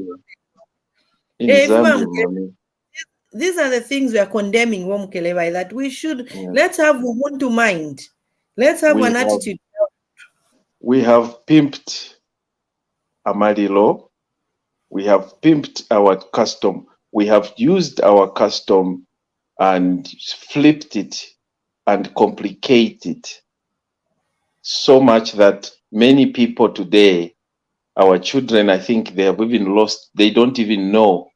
these are the things we are condemning Womkeleva, that we should let's have Ubuntu mind, let's have an attitude. We have pimped Amarilo, we have pimped our custom, we have used our custom and flipped it and complicated it so much that many people today, our children, I think they have even lost, they don't even know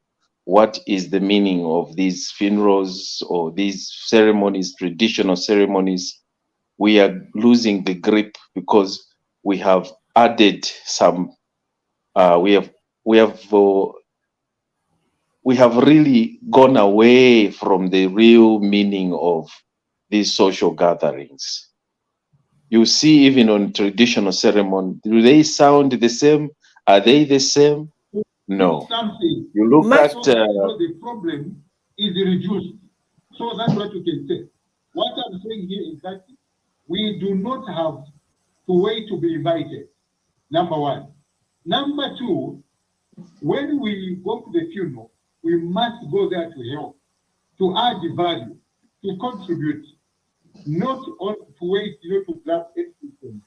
what is the meaning of these funerals or these ceremonies, traditional ceremonies. We are losing the grip because we have added some, we have really gone away from the real meaning of these social gatherings. You see, even on traditional ceremony, do they sound the same? Are they the same? No. Something. You look at the problem is reduced. So that's what you can say. What I'm saying here is that we do not have to wait to be invited. Number one. Number two, when we go to the funeral, we must go there to help, to add value, to contribute, not to wait to grab everything.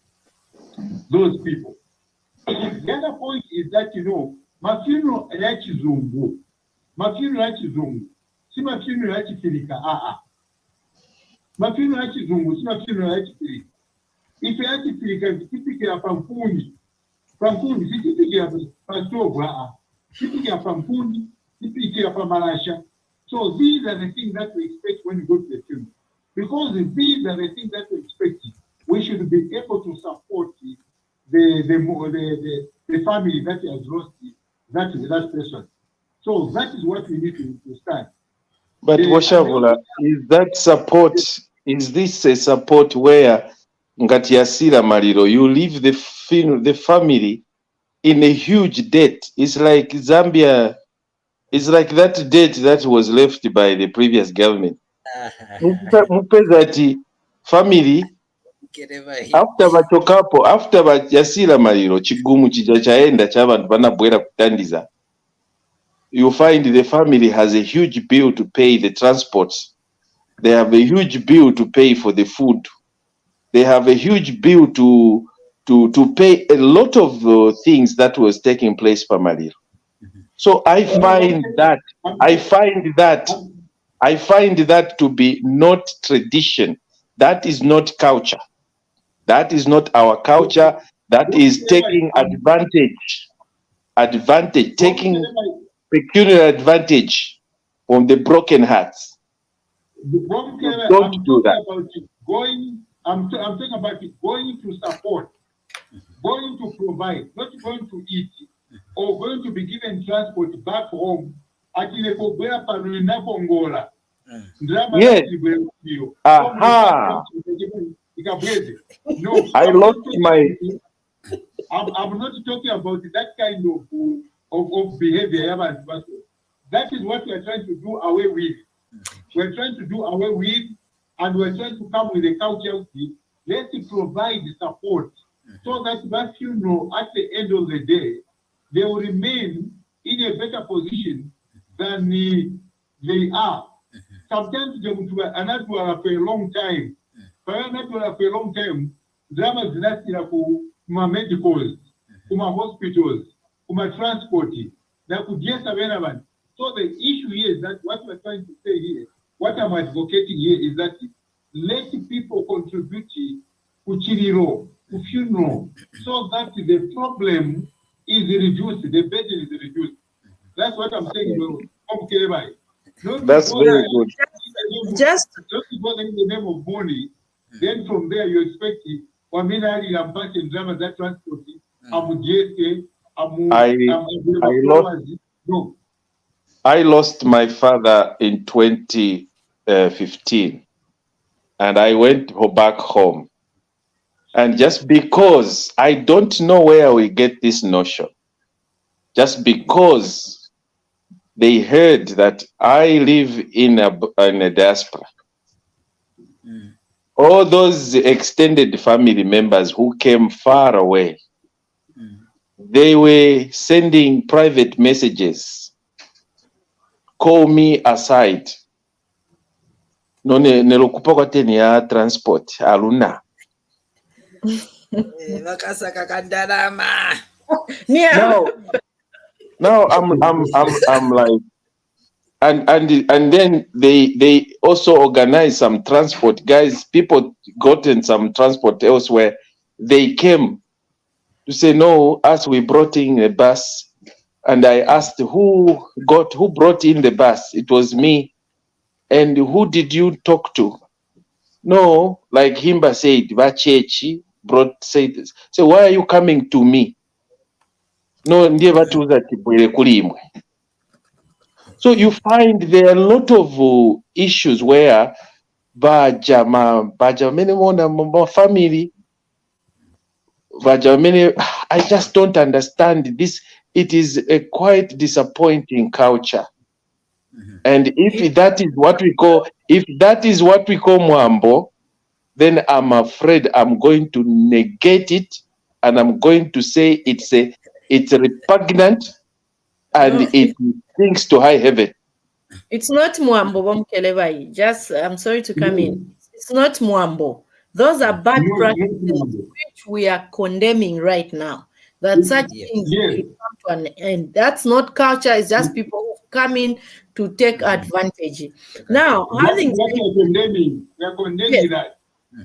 Those people. The other point is that, mafuneral ya Kizungu, mafuneral ya Kizungu, si mafuneral ya Kifirika, mafuneral ya Kizungu, si mafuneral ya Kifirika. Ife ya Kifirika, zikipikira pampuni, zikipikira pastogwa, zikipikira pampuni, zikipikira pamarasha. So these are the things that we expect when we go to the funeral. Because these are the things that we expect, we should be able to support the family that has lost that person. So that is what we need to start. But Shaabula, is that support, is this a support where Ngatiasira Mariro, you leave the family in a huge debt? It's like Zambia, it's like that debt that was left by the previous government. Mupezati family after Yasira Mariro chigumu chija chaenda chabantu banabwera kutandiza, you find the family has a huge bill to pay the transport. They have a huge bill to pay for the food. They have a huge bill to pay a lot of things that was taking place per Mariro. So I find that to be not tradition. That is not culture. That is not our culture. That is taking taking peculiar advantage on the broken hearts. Don't do that. I'm talking about it, going to support, going to provide, not going to eat, or going to be given transport back home. Yes. Aha. No, I lost my. I'm not talking about that kind of behavior. That is what we are trying to do away with. We're trying to do away with, and we're trying to come with a culture. Let's provide the support so that funeral, at the end of the day, they will remain in a better position than they are. Sometimes they will for a long time. For a long time, drama is not kuma medicals, kuma hospitals, kuma transport. That could yes available. So the issue here is that what we're trying to say here, what I'm advocating here is that let people contribute to chiriro, to funeral, so that the problem is reduced, the burden is reduced. That's what I'm saying. That's very good. Just because in the name of money, then from there you expect it. I'm back in drama that transport. I lost my father in 2015, and I went back home. And just because I don't know where we get this notion, just because they heard that I live in a diaspora, all those extended family members who came far away, they were sending private messages, call me aside. None nelokupa kwa teni ya transport aluna. Now I'm like, and then they also organize some transport guys. People gotten some transport elsewhere. They came to say no. Us we brought in a bus, and I asked who brought in the bus. It was me. And who did you talk to? No, like Himba said, Vachechi said this. So why are you coming to me? No, ndiye batuza tibwele kulimwe. So you find there are a lot of issues where baja mene mona family, I just don't understand this. It is a quite disappointing culture. And if that is what we call Mwambo, then I'm afraid I'm going to negate it, and I'm going to say it's repugnant, and it stinks to high heaven. It's not Mwambo, Bomkelebai. Just, I'm sorry to come in. It's not Mwambo. Those are bad practices which we are condemning right now. That such things will come to an end. That's not culture. It's just people who come in to take advantage. Now, having we are condemning that.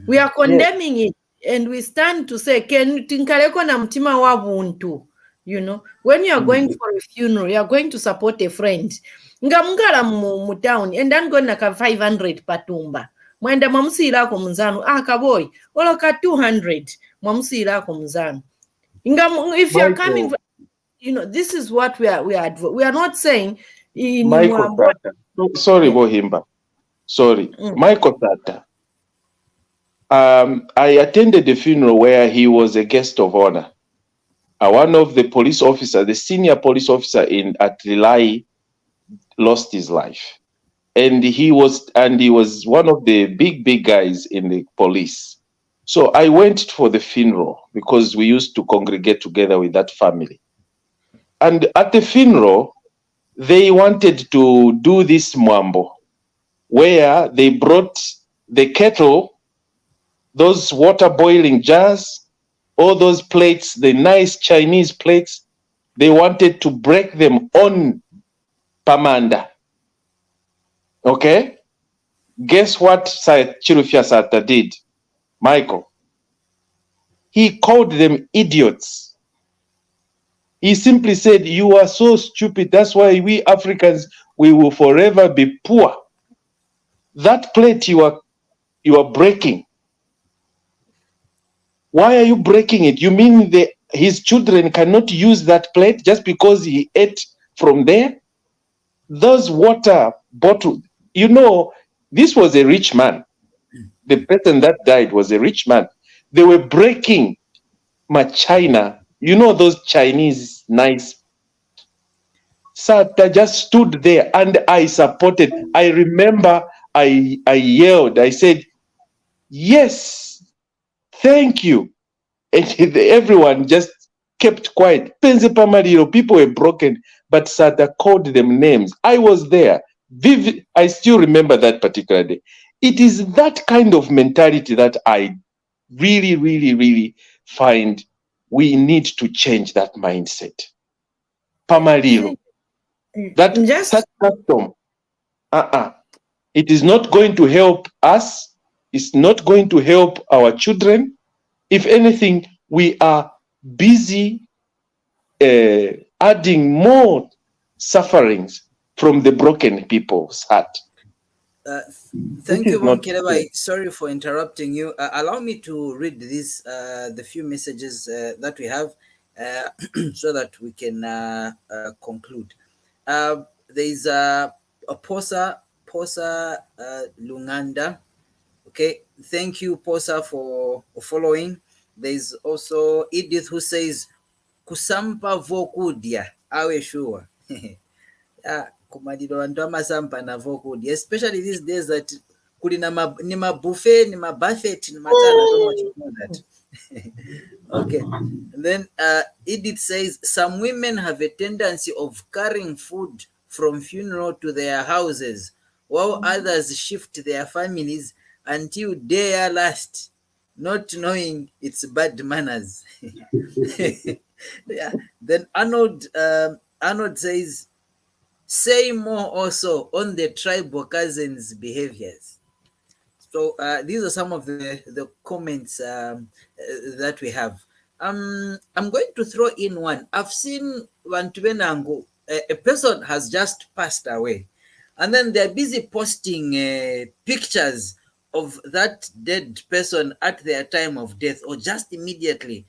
We are condemning it, and we stand to say, "Ken tinkaleko na mtima wa buntu." You know, when you are going for a funeral, you are going to support a friend. Ngamungala mu town, and then go na 500 patumba. Mwenda mamusira ko muzano, kaboy, oloka 200 mamusira ko muzano. If you are coming, you know, this is what we are not saying. Sorry, Bohimba. Sorry, Michael Tata. I attended the funeral where he was a guest of honor. One of the police officers, the senior police officer at Lilai, lost his life, and he was one of the big guys in the police. So I went for the funeral because we used to congregate together with that family. And at the funeral, they wanted to do this mwambo, where they brought the kettle, those water boiling jars, all those plates, the nice Chinese plates, they wanted to break them on Pamanda. Okay? Guess what Chirufya Sata did? Michael. He called them idiots. He simply said, you are so stupid. That's why we Africans, we will forever be poor. That plate you are breaking. Why are you breaking it? You mean his children cannot use that plate just because he ate from there? Those water bottles, you know, this was a rich man. The person that died was a rich man. They were breaking my China. You know those Chinese nice. Sata just stood there and I supported. I remember I yelled. I said, yes, thank you. And everyone just kept quiet. Penze Pamariro, people were broken, but Sata called them names. I was there. I still remember that particular day. It is that kind of mentality that I really, really, really find we need to change that mindset. Pamariro. That such custom, it is not going to help us. It's not going to help our children. If anything, we are busy adding more sufferings from the broken people's heart. Thank you, Mokelebai. Sorry for interrupting you. Allow me to read the few messages that we have so that we can conclude. There is a Posa Lunganda. Okay, thank you, Posa, for following. There is also Edith who says, Kusampa vokudia, awe sure. Kumadilo wantu amasampa na vokudia, especially these days that kuli ni mabuffet, ni mabuffet, ni matana. I don't know what you call that. Okay. And then Edith says, some women have a tendency of carrying food from funeral to their houses, while others shift their families until their last, not knowing it's bad manners. Yeah. Then Arnold says, say more also on the tribal cousins' behaviors. So these are some of the comments that we have. I'm going to throw in one. I've seen Wantubenango, a person has just passed away, and then they're busy posting pictures of that dead person at their time of death or just immediately.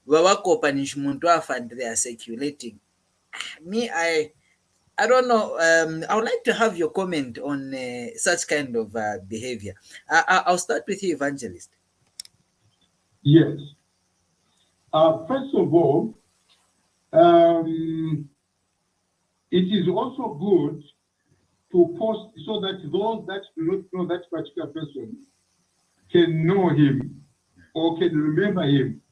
Wawako punishment and they are circulating. Me, I don't know. I would like to have your comment on such kind of behavior. I'll start with you, Evangelist. Yes. First of all, it is also good to post so that those that do not know that particular person can know him or can remember him.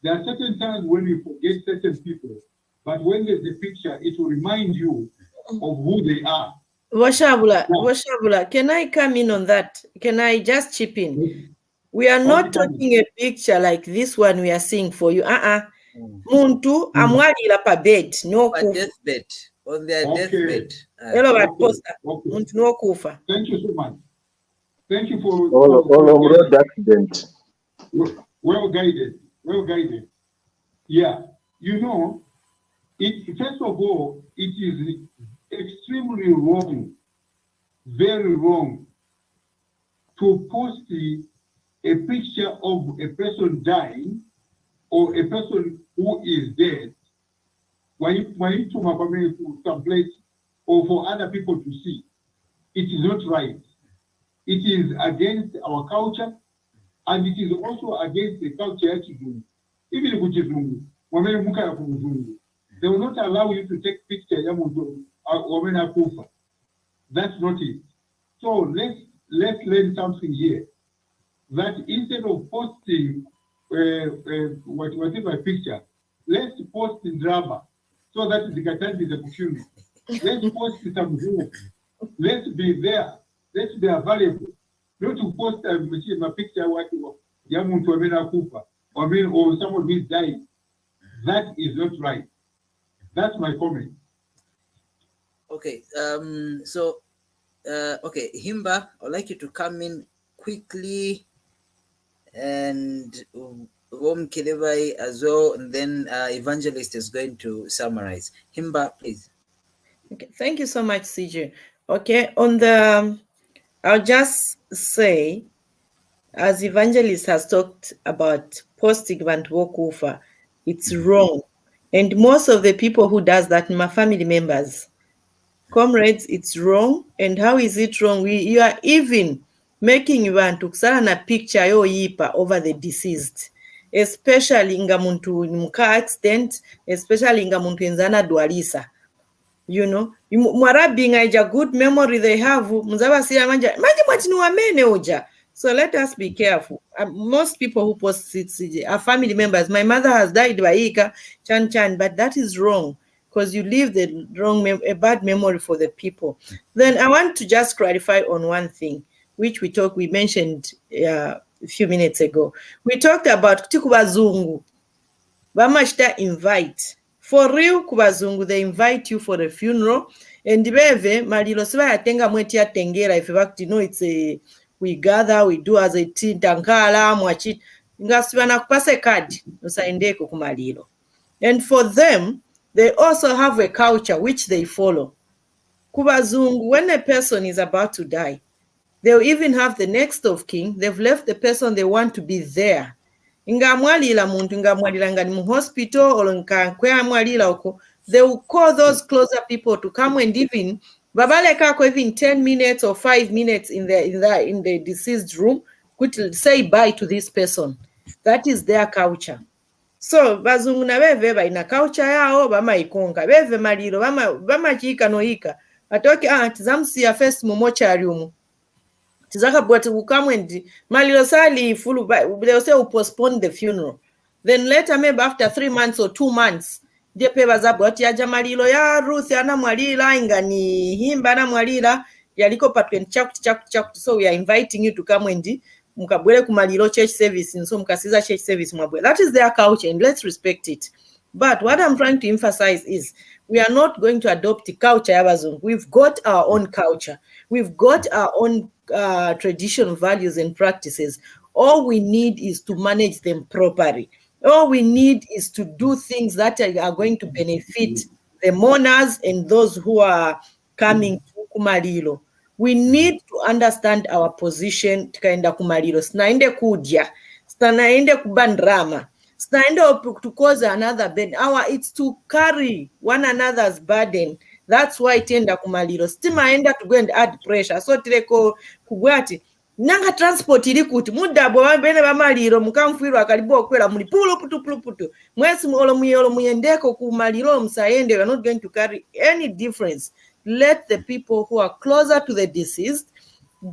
There are certain times when we forget certain people, but when there's a picture, it will remind you of who they are. Shaabula, can I come in on that? Can I just chip in? We are not talking a picture like this one we are seeing for you. Muntu amwalira pa bed no deathbed on their deathbed. Muntu no kufa. Thank you so much. Thank you for road accident. Well guided. Well guided. Yeah. You know, first of all, it is extremely wrong, very wrong, to post a picture of a person dying or a person who is dead when you to my family to some place or for other people to see. It is not right. It is against our culture, and it is also against the culture of Chizungu. Even if they will not allow you to take pictures of women. That's not it. So let's learn something here. That instead of posting whatever picture, let's post the drama so that the content is a opportunity. Let's post some group. Let's be there. Let's be available. Not to post a picture or someone who is dying. That is not right. That's my comment. Okay. Okay, Himba, I'd like you to come in quickly, and Wom Kilevai as well, and then Evangelist is going to summarize. Himba, please. Okay, thank you so much, CJ. Okay, I'll just say, as Evangelist has talked about posting Vantuokufa, it's wrong. And most of the people who does that are my family members. Comrades, it's wrong. And how is it wrong? You are even making Vantu kusana picture yo yipa over the deceased, especially inga muntu muka accident, especially inga muntu enzana dualisa. You know, mwarabi ngaija good memory they have. Mzaba siya manja mwatinu wamene oja. So let us be careful. Most people who post it are family members. My mother has died by Ika, Chan, but that is wrong because you leave the a bad memory for the people. Then I want to just clarify on one thing, which we mentioned a few minutes ago. We talked about Tikuba Zungu. Bamashta invite For real, kubazungu, they invite you for a funeral. And beve, malilo siba yatenga mweti ya tengera, if you know it's a, we gather, we do as a team, tankala, mwachit, nga siba na kupase kadi, usaindeko kumalilo. And for them, they also have a culture which they follow. Kubazungu, when a person is about to die, they'll even have the next of kin. They've left the person they want to be there. Inga mwalila muntu, inga mwalila nga ni mu hospital, or nka kwea mwalila uko, they will call those closer people to come and even, babale kako even 10 minutes or 5 minutes in the deceased room, could say bye to this person. That is their culture. So bazungu na beve baina culture yao bama ikonga beve maliro bama chika no ika atoke tizamsia first mu mortuary umu tizaka bwati ukamwendi maliro sali fulu they say postpone the funeral, then later maybe after 3 months or 2 months je peba za bwati ya maliro ya Ruth ana mwalira ingani Himba na mwalira yaliko patwen chakuti. So we are inviting you to come and mukabwele kumaliro church service, and so mukasiza church service mwabwele. That is their culture and let's respect it. But what I'm trying to emphasize is we are not going to adopt the culture yabazungu. We've got our own culture. We've got our own traditional values and practices. All we need is to manage them properly. All we need is to do things that are going to benefit the mourners and those who are coming to kumalilo. We need to understand our position. Tikaenda kumalilo sinaende kudya, sinaende kubandrama, sinaende to cause another burden. It's to carry one another's burden. That's why tenda kumalilo stimaenda to go and add pressure. So tireko kugwati nanga transport iri kuti mudabo bene bamaliro mukamfwiro akalibo okwera muli putu mwesi olo muyendeko kumaliro msayende. We are not going to carry any difference. Let the people who are closer to the deceased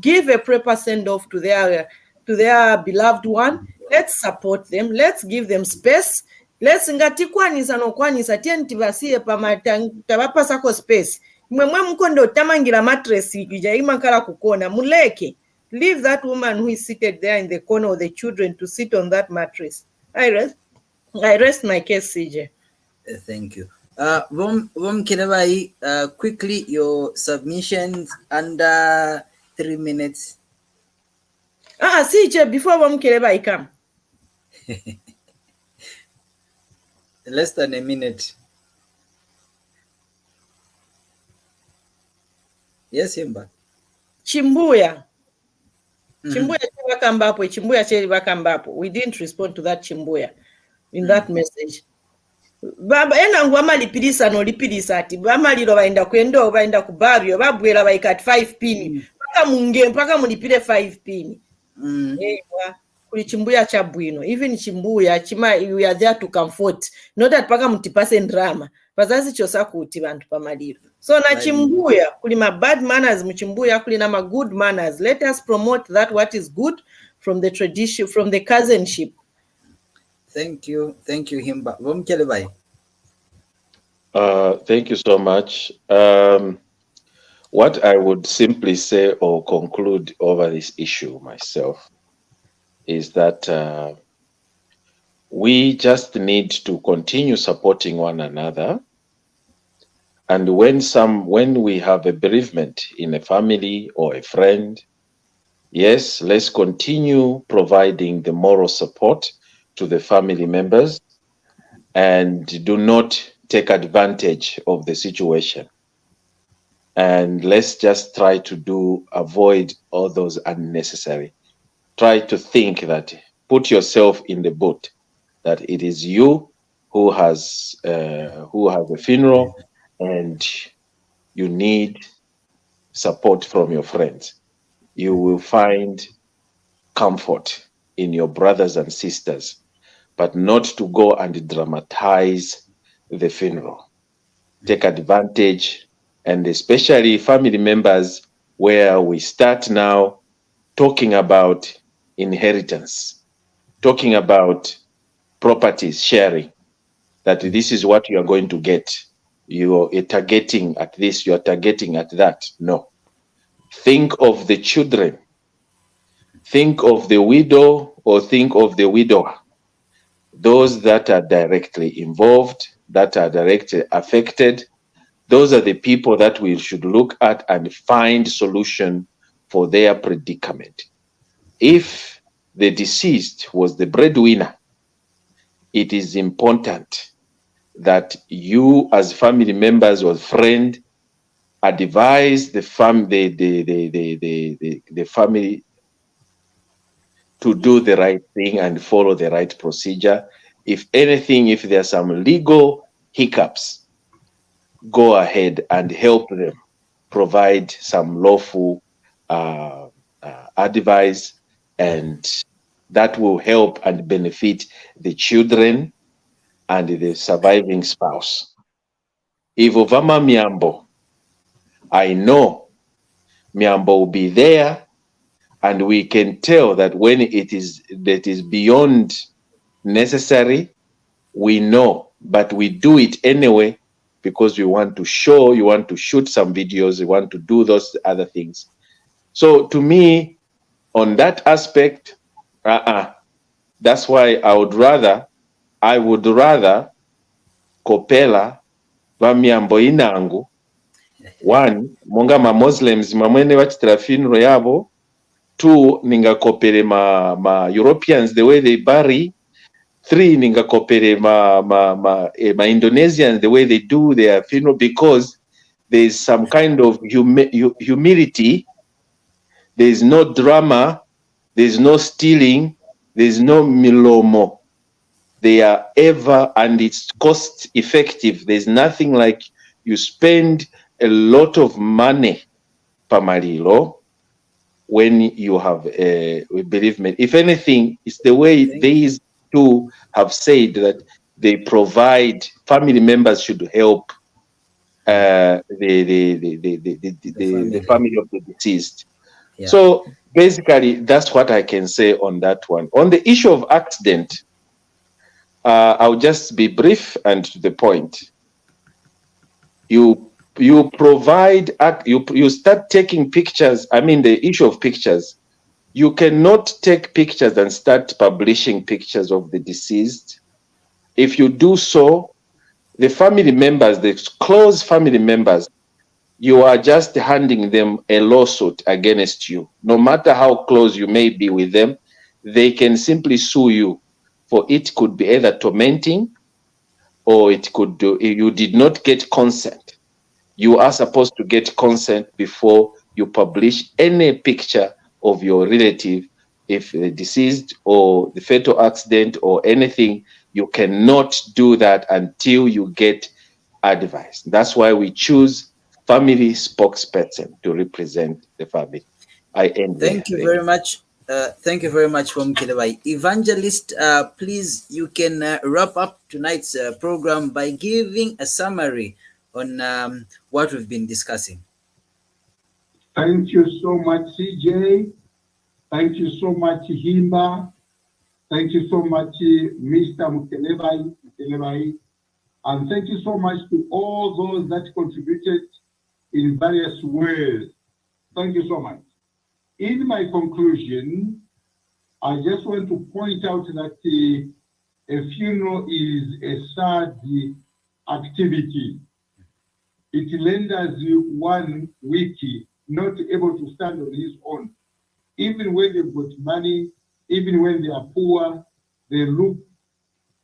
give a proper send-off to their beloved one. Let's support them. Let's give them space. Let's ngatikwanisa no kwanisa tienti basiye tabapasako space. Mwe mkondo tamangira mattress ija imankala kukona muleke. Leave that woman who is seated there in the corner of the children to sit on that mattress. I rest my case, CJ. Thank you. Vom Kirebai, quickly your submissions under 3 minutes. CJ, before Vom Kirebai come. Less than a minute. Yes, Himba. Chimbuya cheri bakambapo. We didn't respond to that Chimbuya in that message. Baba ena ngwama lipirisa no lipirisa ati bamaliro baenda kwendo baenda kubabyo babwera baikati 5 pini mpaka mulipire 5 pini. Kuli Chimbuya cha bwino, even Chimbuya chima we are there to comfort, not that paka mutipase ndrama bazazi chosa kuti bantu pamaliro. So na Chimbuya kuli ma bad manners mu Chimbuya kuli na ma good manners. Let us promote that what is good from the tradition, from the cousinship. Thank you Himba. Vom Kirebai. Thank you so much. What I would simply say or conclude over this issue myself is that we just need to continue supporting one another. And when we have a bereavement in a family or a friend, yes, let's continue providing the moral support to the family members and do not take advantage of the situation. And let's just try to avoid all those unnecessary. Try to think that, put yourself in the boat, that it is you who has a funeral and you need support from your friends. You will find comfort in your brothers and sisters, but not to go and dramatize the funeral. Take advantage, and especially family members, where we start now talking about inheritance, talking about properties sharing, that this is what you are going to get. You are targeting at this, you are targeting at that. No. Think of the children. Think of the widow or think of the widower. Those that are directly involved, that are directly affected. Those are the people that we should look at and find solution for their predicament. If the deceased was the breadwinner, it is important that you as family members or friend advise the family to do the right thing and follow the right procedure. If anything, if there are some legal hiccups, go ahead and help them provide some lawful advice, and that will help and benefit the children and the surviving spouse. If Ovama Miambo, I know Miambo will be there, and we can tell that when it is beyond necessary, we know, but we do it anyway because we want to show, you want to shoot some videos, you want to do those other things. So to me, on that aspect, that's why I would rather kopela vamiambo inangu, one, monga ma Muslims mamwene wachitira funeral yabo, two, ningakopere ma Europeans the way they bury, three, ningakopere ma Indonesians the way they do their funeral, because there's some kind of humility, there's no drama, there's no stealing, there's no milomo. They are ever, and it's cost effective. There's nothing like you spend a lot of money, Pamarilo, when you have a bereavement. If anything, it's the way these two have said that they provide, family members should help the family of the deceased. Yeah. So basically, that's what I can say on that one. On the issue of accident, I'll just be brief and to the point. You provide, you start taking pictures. I mean, the issue of pictures, you cannot take pictures and start publishing pictures of the deceased. If you do so, the family members, the close family members, you are just handing them a lawsuit against you. No matter how close you may be with them, they can simply sue you. For it could be either tormenting, or it could do, you did not get consent. You are supposed to get consent before you publish any picture of your relative. If the deceased or the fatal accident or anything, you cannot do that until you get advice. That's why we choose family spokesperson to represent the family. I end there. Thank you very much. Thank you very much, Mkilebai. Evangelist, please, you can wrap up tonight's program by giving a summary on what we've been discussing. Thank you so much, CJ. Thank you so much, Himba. Thank you so much, Mr. Mkilebai. And thank you so much to all those that contributed in various ways. Thank you so much. In my conclusion, I just want to point out that a funeral is a sad activity. It renders one weak, not able to stand on his own. Even when they've got money, even when they are poor, they look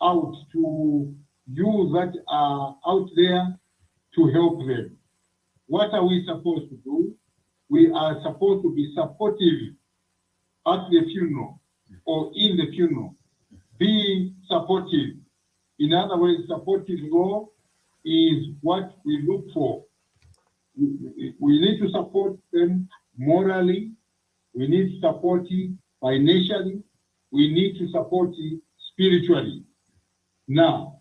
out to you that are out there to help them. What are we supposed to do? We are supposed to be supportive at the funeral or in the funeral. Be supportive. In other words, supportive law is what we look for. We need to support them morally. We need to support financially. We need to support spiritually. Now,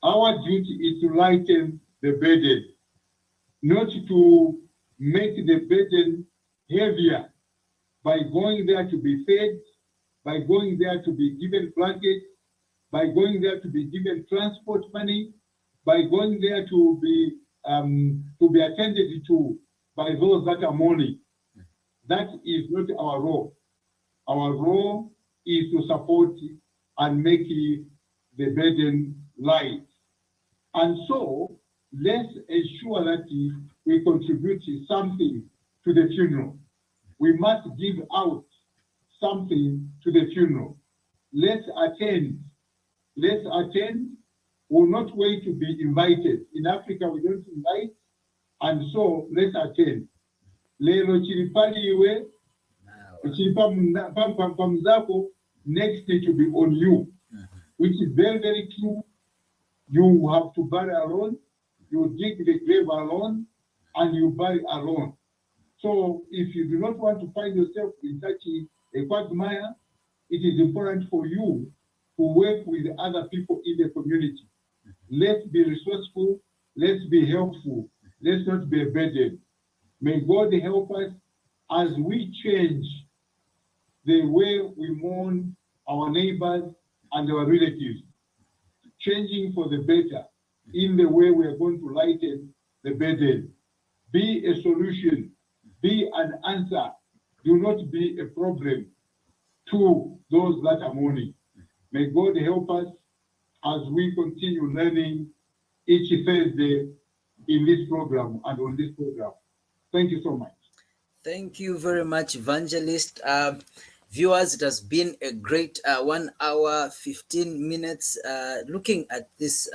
our duty is to lighten the burden, not to make the burden heavier by going there to be fed, by going there to be given blankets, by going there to be given transport money, by going there to be attended to by those that are mourning. That is not our role. Our role is to support and make the burden light. And so let's ensure that we contribute something to the funeral. We must give out something to the funeral. Let's attend. Let's attend. We'll not wait to be invited. In Africa, we don't invite. And so let's attend. Lero chilipaliwe, chilipamzako, next day to be on you, which is very, very true. You have to bury alone, you dig the grave alone, and you bury alone. So if you do not want to find yourself in such a quagmire, it is important for you to work with other people in the community. Let's be resourceful, let's be helpful, let's not be a burden. May God help us as we change the way we mourn our neighbors and our relatives, changing for the better in the way we are going to lighten the burden. Be a solution, be an answer, do not be a problem to those that are mourning. May God help us as we continue learning each Thursday in this program and on this program. Thank you so much. Thank you very much, Evangelist. Viewers, it has been a great 1 hour, 15 minutes looking at this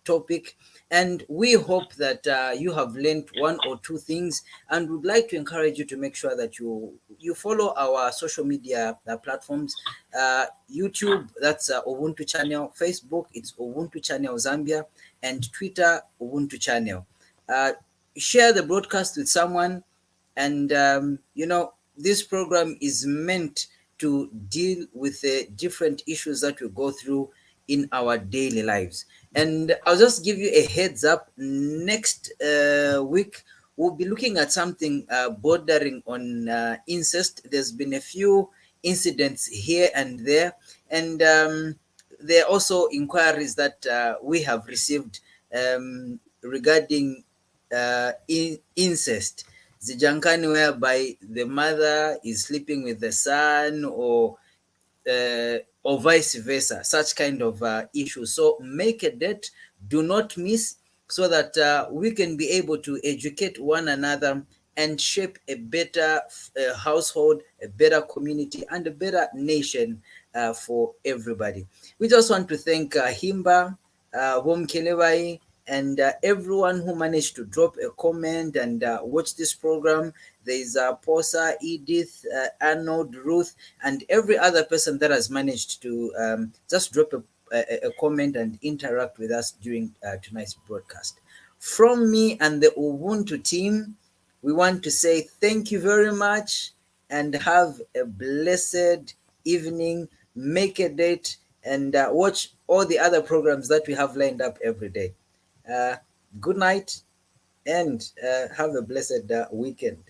topic. And we hope that you have learned one or two things, and would like to encourage you to make sure that you follow our social media platforms. YouTube, that's Ubuntu channel. Facebook, it's Ubuntu channel Zambia. And Twitter, Ubuntu channel. Share the broadcast with someone. And, this program is meant to deal with the different issues that we go through in our daily lives. And I'll just give you a heads up. Next week, we'll be looking at something bordering on incest. There's been a few incidents here and there. And there are also inquiries that we have received regarding incest. Zijankani, whereby the mother is sleeping with the son, or vice versa, such kind of issues. So make a date, do not miss, so that we can be able to educate one another and shape a better household, a better community, and a better nation for everybody. We just want to thank Himba, Kelewai, and everyone who managed to drop a comment and watch this program. There is Posa, Edith, Arnold, Ruth, and every other person that has managed to just drop a comment and interact with us during tonight's broadcast. From me and the Ubuntu team, we want to say thank you very much and have a blessed evening. Make a date and watch all the other programs that we have lined up every day. Good night and have a blessed weekend.